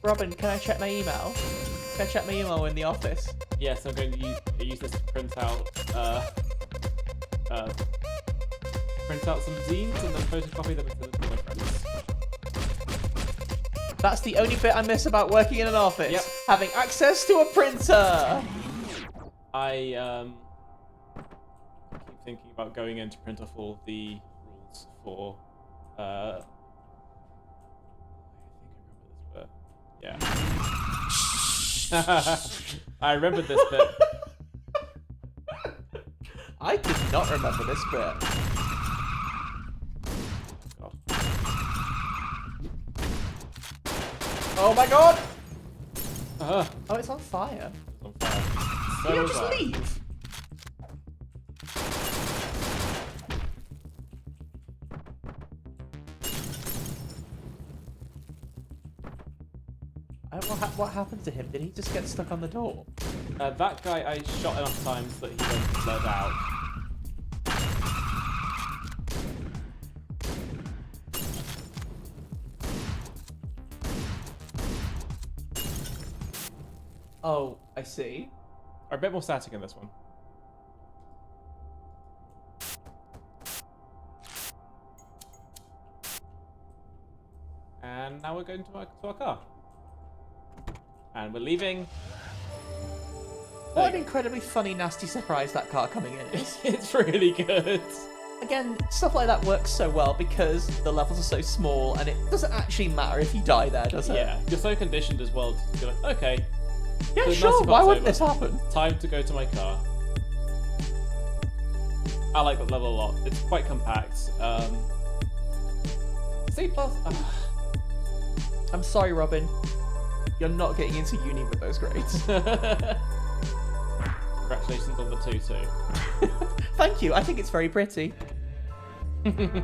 Robin, can I check my email? Can I check my email in the office? Yes, I'm going to use this to print out print out some zines and then photocopy them and send them to my friends. That's the only bit I miss about working in an office. Yep. Having access to a printer. I keep thinking about going in to print off all the rules for I think I remember this bit. Yeah. I remembered this bit. I did not remember this bit. God. Oh my god! Uh-huh. Oh, it's on fire. It's on fire. So Can you was just I. leave? What happened to him? Did he just get stuck on the door? That guy I shot enough times that he then bled out. Oh, I see. A bit more static in this one. And now we're going to our car. And we're leaving. What an incredibly funny, nasty surprise that car coming in is. It's really good. Again, stuff like that works so well because the levels are so small and it doesn't actually matter if you die there, does it? Yeah, you're so conditioned as well to be like, okay, Yeah, the sure, nasty why part's wouldn't over. this happen? Time to go to my car. I like that level a lot. It's quite compact. C++. I'm sorry, Robin. You're not getting into uni with those grades. Congratulations on the 2-2. Thank you, I think it's very pretty. You're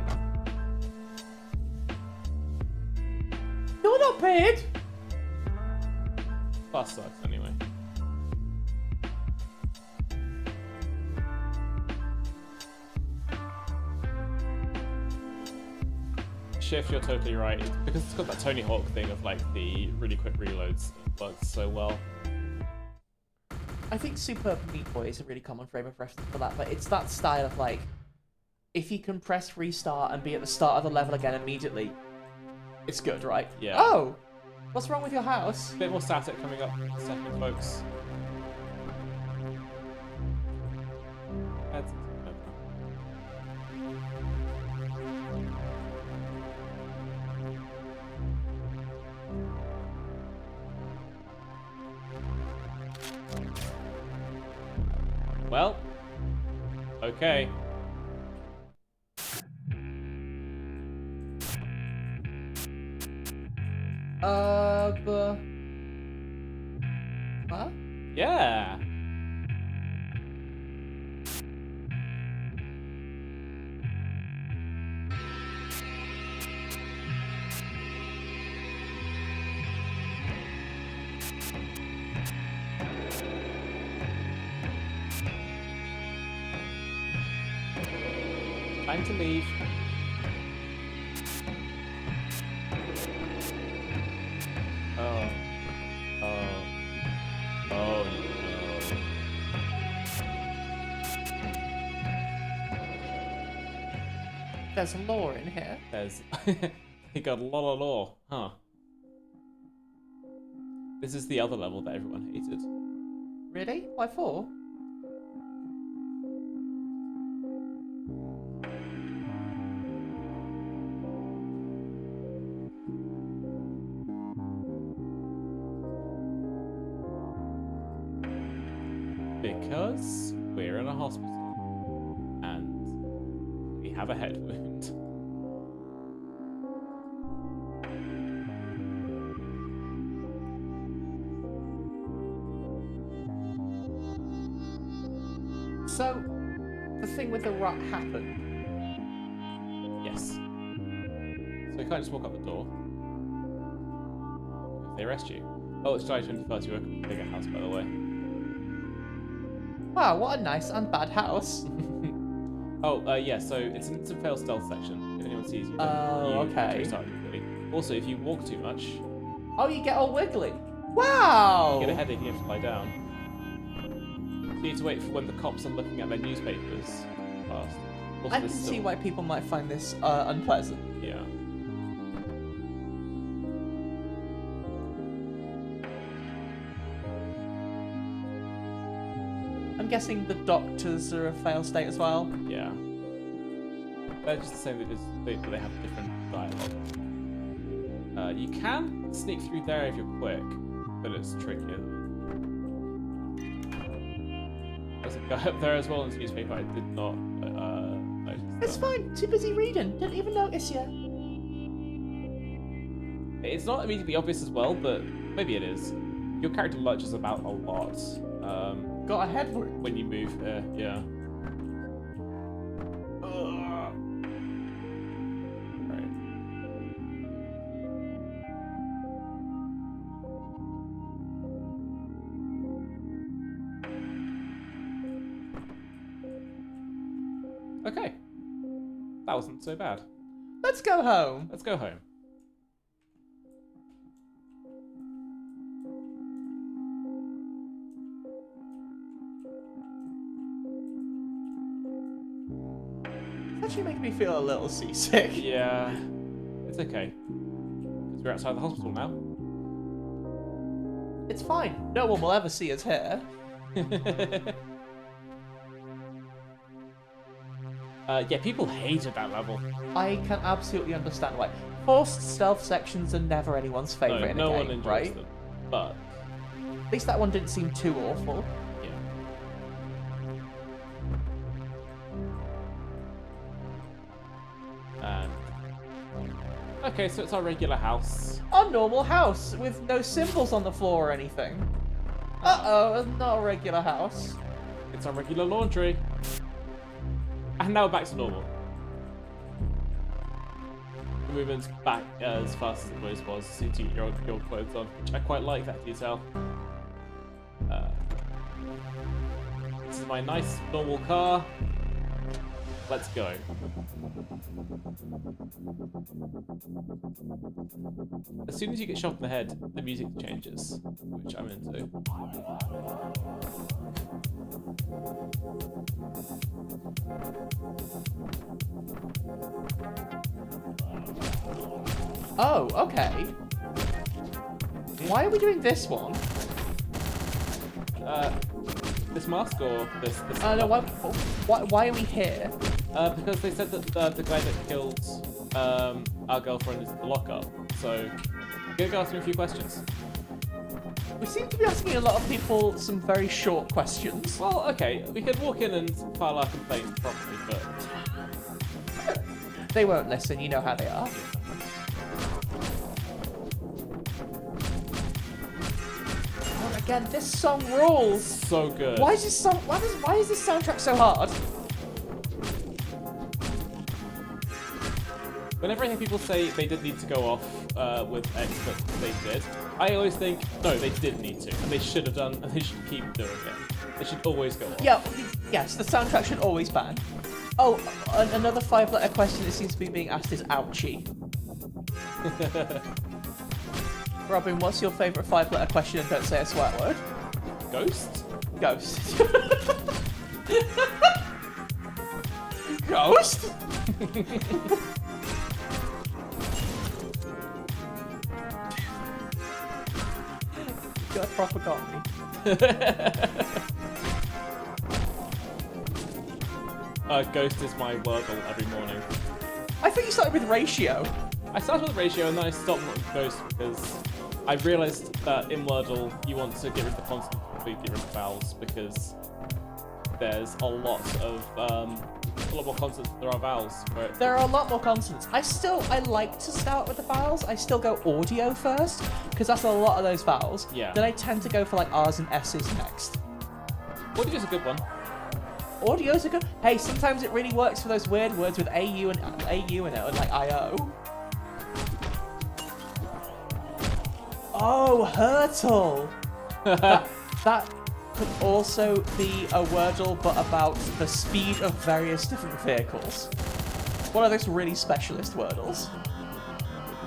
not paid! Class sucks anyway. Shift, you're totally right. It's because it's got that Tony Hawk thing of like the really quick reloads. It works so well. I think Super Meat Boy is a really common frame of reference for that, but it's that style of like, if you can press restart and be at the start of the level again immediately, it's good, right? Yeah. Oh! What's wrong with your house? A bit more static coming up in a second, folks. That's well, okay. Huh? Yeah. Time to leave. Oh. Oh. Oh no. There's lore in here. There's he got a lot of lore, huh? This is the other level that everyone hated. Really? Why for? Because we're in a hospital and we have a head wound. So, the thing with the rat happened. Yes. So you can't just walk up the door. They arrest you. Oh, it's July 21st. You work in a bigger house, by the way. Wow, what a nice and bad house. Oh, yeah, so it's an instant fail stealth section. If anyone sees you, then Oh, you okay. restart immediately. Also, if you walk too much, you Oh, you get all wiggly. Wow! get a headache and you have to lie down. So you need to wait for when the cops are looking at their newspapers fast. Also, I can there's see still- why people might find this unpleasant. Yeah. I'm guessing the doctors are a fail state as well. Yeah. They're just the same, they have different dialogue. You can sneak through there if you're quick, but it's trickier. There's a guy up there as well in this newspaper I did not notice. It's fine. Too busy reading. Didn't even notice you. It's not immediately obvious as well, but maybe it is. Your character lurches about a lot Got a head wound. when you move here, yeah. Right. Okay. That wasn't so bad. Let's go home. Let's go home. It's actually making me feel a little seasick. Yeah. It's okay. Because we're outside the hospital now. It's fine. No one will ever see us here. Yeah, people hated that level. I can absolutely understand why. Forced stealth sections are never anyone's favourite in a No game, one enjoys right? them. But, At least that one didn't seem too awful. yeah. Okay, so it's our regular house. A normal house with no symbols on the floor or anything. Uh-oh, not a regular house. It's our regular laundry. And now back to normal. The movement's back as fast as it always was, as soon as you get your clothes on, which I quite like that detail. This is my nice normal car. Let's go. As soon as you get shot in the head, the music changes, which I'm into. Oh, okay. Why are we doing this one? This mask or this? No, why are we here? Because they said that the guy that killed our girlfriend is in the lockup. So, I'm gonna go ask him a few questions. We seem to be asking a lot of people some very short questions. Well, okay, we could walk in and file our complaint properly, but They won't listen, you know how they are. Oh, again, this song rules. so good. Why is this song? Why is this soundtrack so hard? Whenever I hear people say they did need to go off with X, but they did, I always think, no, they did need to, and they should have done, and they should keep doing it. They should always go off. Yeah, yes, the soundtrack should always ban. Oh, another 5-letter question that seems to be being asked is ouchie. Robin, what's your favourite 5-letter question and don't say a swear word? Ghost? Ghost. Ghost? You got proper got me. Ghost is my Wordle every morning. I think you started with ratio. I started with ratio and then I stopped with Ghost because I realised that in Wordle you want to get rid of the consonants completely, get rid of the vowels, because there's a lot more consonants than there are vowels. Right? There are a lot more consonants. I like to start with the vowels. I still go audio first, because that's a lot of those vowels. Yeah. Then I tend to go for like R's and S's next. Audio's a good one. Audio's a good. Hey, sometimes it really works for those weird words with AU and it, and like IO. Oh, hurtle. that could also be a Wordle, but about the speed of various different vehicles. One of those really specialist Wordles.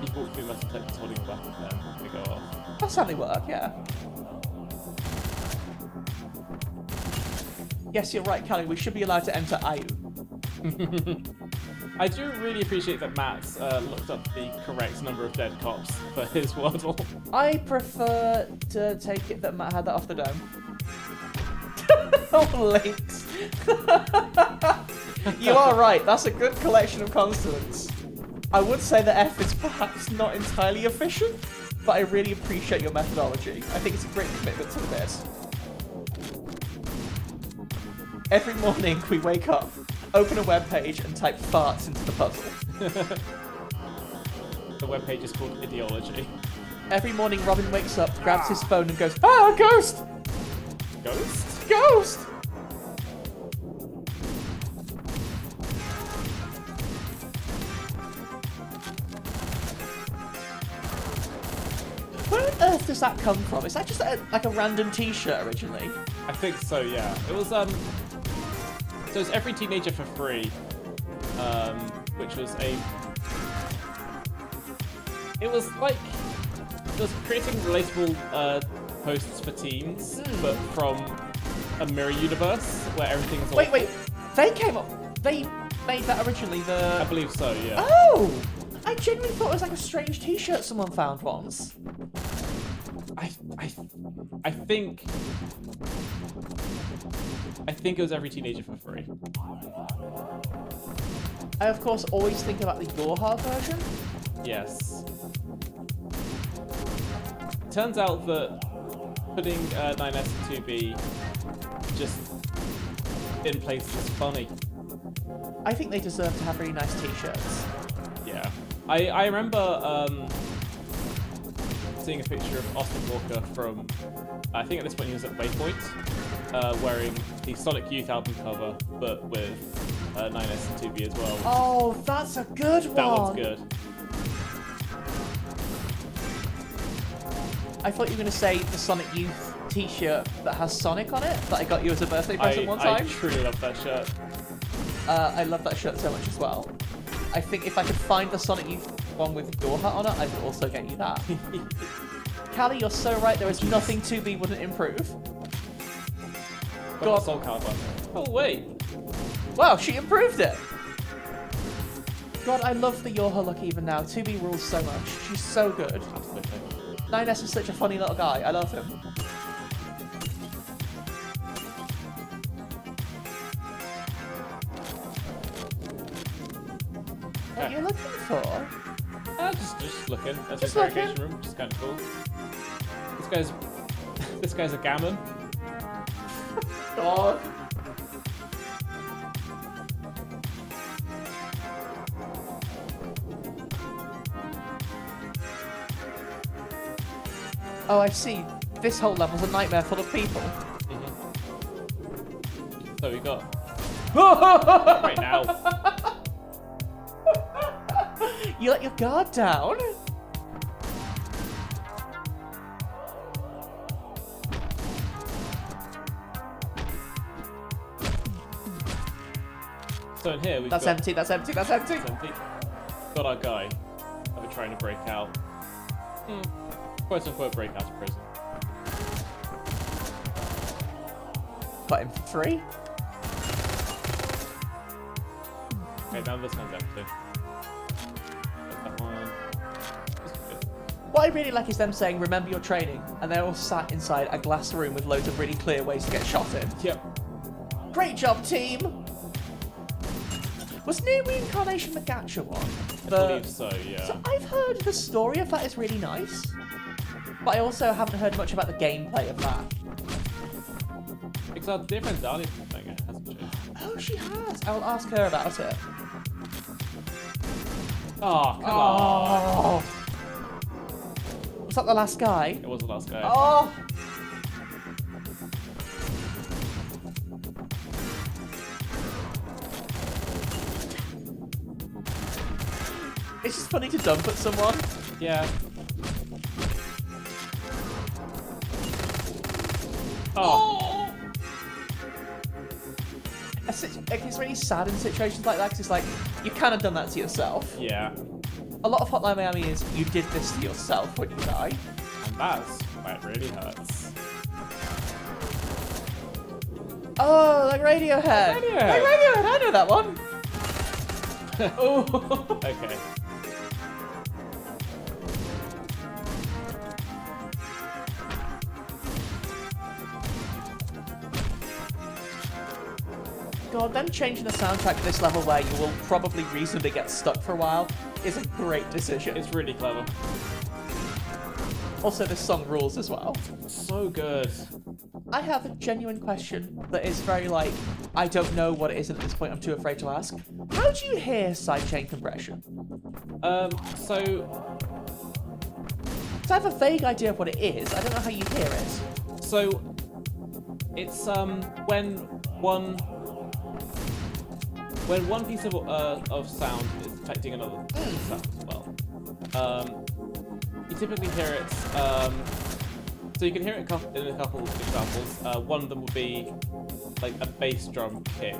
People walk through metal detectors holding a weapon then they go off. That's how they work, yeah. Yes, you're right, Callie. We should be allowed to enter IU. I do really appreciate that Matt's looked up the correct number of dead cops for his Wordle. I prefer to take it that Matt had that off the dome. Oh, links. You are right, that's a good collection of consonants. I would say that F is perhaps not entirely efficient, but I really appreciate your methodology. I think it's a great commitment to the bit. Every morning we wake up, open a web page, and type farts into the puzzle. The webpage is called Ideology. Every morning Robin wakes up, grabs his phone, and goes, "Ah, a ghost! Ghost? Ghost!" Where on earth does that come from? Is that just like a random T-shirt originally? I think so, yeah. It was, so it's Every Teenager for Free, which was it was creating relatable posts for teens, but from a mirror universe where everything's all... Wait, they made that originally, I believe so, yeah. Oh! I genuinely thought it was like a strange T-shirt someone found once. I think it was Every Teenager for Free. I, of course, always think about the Yorha version. Yes. Turns out that putting 9S and 2B just in place is funny. I think they deserve to have really nice T-shirts. Yeah. I remember seeing a picture of Austin Walker from, I think at this point he was at Waypoint, wearing the Sonic Youth album cover, but with 9S and 2B as well. Oh, that's a good one! That one's good. I thought you were going to say the Sonic Youth T-shirt that has Sonic on it, that I got you as a birthday present one time. I truly love that shirt. I love that shirt so much as well. I think if I could find the Sonic Youth one with your hat on it, I would also get you that. Callie, you're so right. There is nothing 2B wouldn't improve. Got Soul Calibur. Oh wait. Wow, she improved it. God, I love the Yorha look even now. 2B rules so much. She's so good. Absolutely. 9S is such a funny little guy. I love him. What are you looking for? Just looking. That's Just his interrogation looking. room, which is kind of cool. This guy's a gammon. God. Oh, I see. This whole level's a nightmare full of people. So we got right now. You let your guard down? So in here we've That's got... empty, that's empty, that's empty. It's empty. Got our guy that we're trying to break out. Quote unquote break out of prison. Got him for free? Okay, now this one's empty. That one. This is good. What I really like is them saying, remember your training, and they're all sat inside a glass room with loads of really clear ways to get shot in. Yep. Great job, team! Was New Reincarnation the gacha one? I believe so, yeah. So I've heard the story of that is really nice, but I also haven't heard much about the gameplay of that. Except the different Dali thing, it hasn't changed. Oh, she has. I'll ask her about it. Oh, come on. Was that the last guy? It was the last guy. Oh! It's just funny to dump at someone. Yeah. Oh. It's really sad in situations like that because it's like, you kind of done that to yourself. Yeah. A lot of Hotline Miami is, you did this to yourself when you die. And that's where it really hurts. Oh, like Radiohead. Radiohead. Like Radiohead, I know that one. Oh. Okay. God, them changing the soundtrack to this level where you will probably reasonably get stuck for a while is a great decision. It's really clever. Also, this song rules as well. So good. I have a genuine question that is very like, I don't know what it is at this point, I'm too afraid to ask. How do you hear sidechain compression? So I have a vague idea of what it is, I don't know how you hear it. So it's when one piece of sound is affecting another sound as well. You typically hear it. So you can hear it in a couple of examples. One of them would be like a bass drum kick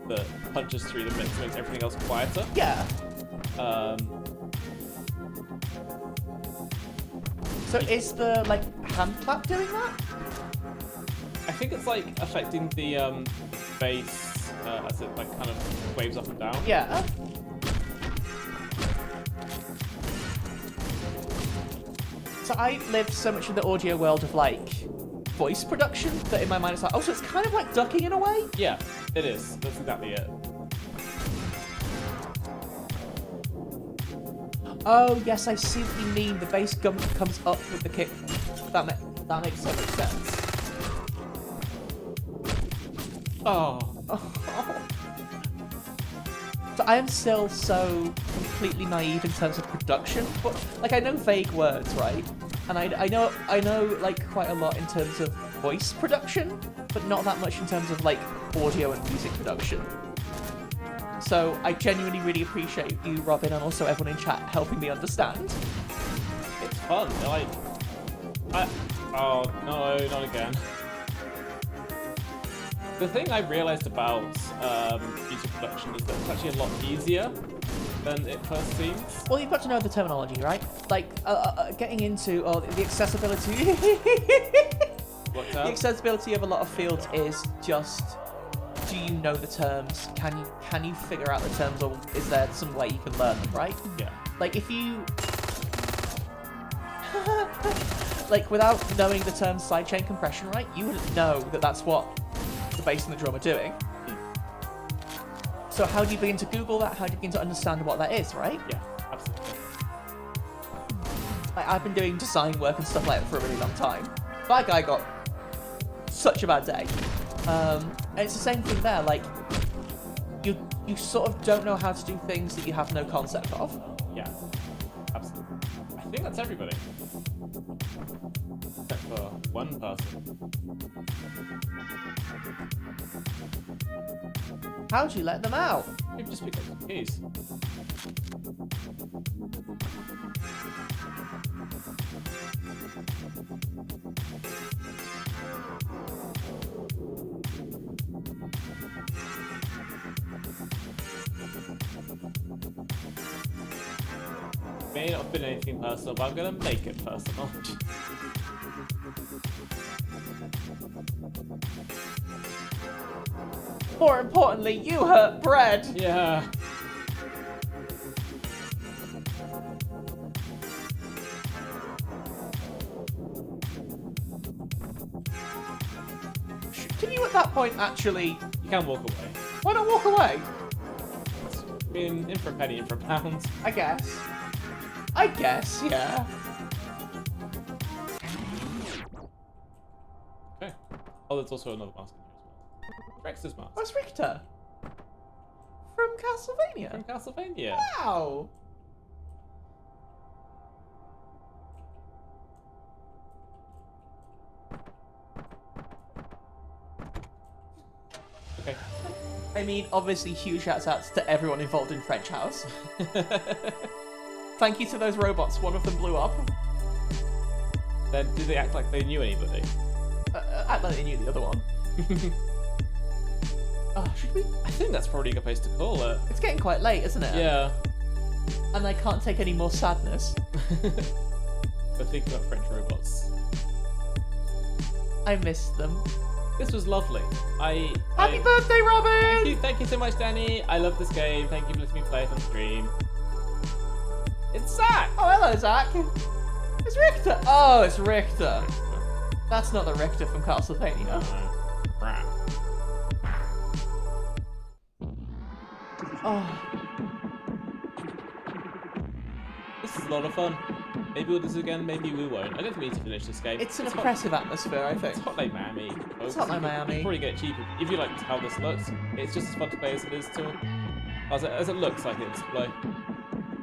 that punches through the mix and makes everything else quieter. Yeah. So is the like hand clap doing that? I think it's like affecting the bass as it like kind of waves up and down. Yeah. So I lived so much in the audio world of like voice production that in my mind it's like, oh, so it's kind of like ducking in a way? Yeah, it is. That's exactly it. Oh, yes, I see what you mean. The bass comes up with the kick. That makes so much sense. Oh. So I am still so completely naive in terms of production, but like I know vague words, right? And I know like quite a lot in terms of voice production, but not that much in terms of like audio and music production. So I genuinely really appreciate you, Robin, and also everyone in chat helping me understand. It's fun. Oh no, not again. The thing I realized about music production is that it's actually a lot easier than it first seems. Well, you've got to know the terminology, right? Like getting into the accessibility. What's The that? accessibility of a lot of fields is just, do you know the terms? Can you figure out the terms, or is there some way you can learn them, right? Yeah. Like if you like without knowing the term sidechain compression, right? You wouldn't know that that's what the bass and the drum are doing. So how do you begin to Google that? How do you begin to understand what that is, right? Yeah, absolutely. Like I've been doing design work and stuff like that for a really long time. That guy got such a bad day. And it's the same thing there. Like you sort of don't know how to do things that you have no concept of. Yeah, absolutely. I think that's everybody. Except for one person. How'd you let them out? Maybe just pick up some keys. May not have been anything personal, but I'm gonna make it personal. More importantly, you hurt bread. Yeah. Can you at that point actually... You can walk away. Why not walk away? In for a penny, in for a pound. I guess. I guess, yeah. Okay. Oh, there's also another mask in here as well. Rex's mask. Where's Richter? From Castlevania? From Castlevania. Wow! Okay. I mean, obviously, huge shout-outs to everyone involved in French House. Thank you to those robots. One of them blew up. Then did they act like they knew anybody? Act like they knew the other one. Oh, should we? I think that's probably a good place to call it. It's getting quite late, isn't it? Yeah. And I can't take any more sadness. But thinking about French robots. I miss them. This was lovely. Happy birthday, Robin! Thank you so much, Danny. I love this game. Thank you for letting me play it on stream. It's Zach. Oh, hello, Zach. It's Richter. Oh, it's Richter. That's not the Richter from Castlevania. Crap. Oh. This is a lot of fun. Maybe we'll do this again, maybe we won't. I don't think we need to finish this game. It's an oppressive atmosphere, I think. It's Hotline Miami. It's Hotline Miami. You probably get it cheaper. If you like how this looks, it's just as fun to play as it is to... As it looks like it's to play.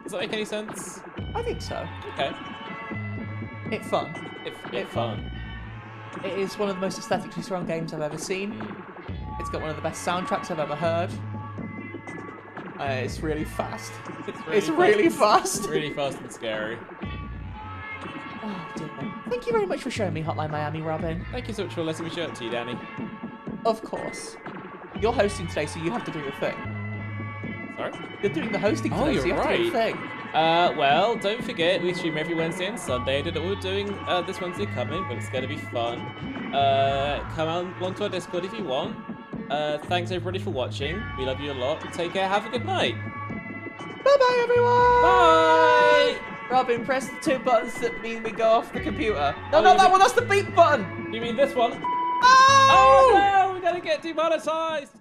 Does that make any sense? I think so. Okay. It's fun. It's fun. It is one of the most aesthetically strong games I've ever seen. It's got one of the best soundtracks I've ever heard. It's really fast. It's really fast. It's really fast and scary. Oh, dear. Thank you very much for showing me Hotline Miami, Robin. Thank you so much for letting me show it to you, Danny. Of course. You're hosting today, so you have to do your thing. Sorry? You're doing the hosting today, you're so you have to do your thing. Well, don't forget, we stream every Wednesday and Sunday. I don't know what we're doing this Wednesday coming, but it's going to be fun. Come along to our Discord if you want. Thanks everybody for watching. We love you a lot. Take care. Have a good night. Bye-bye, everyone! Bye! Robin, press the 2 buttons that mean we go off the computer. No, not that one. That's the beep button. You mean this one? No! Oh, no! We're going to get demonetized!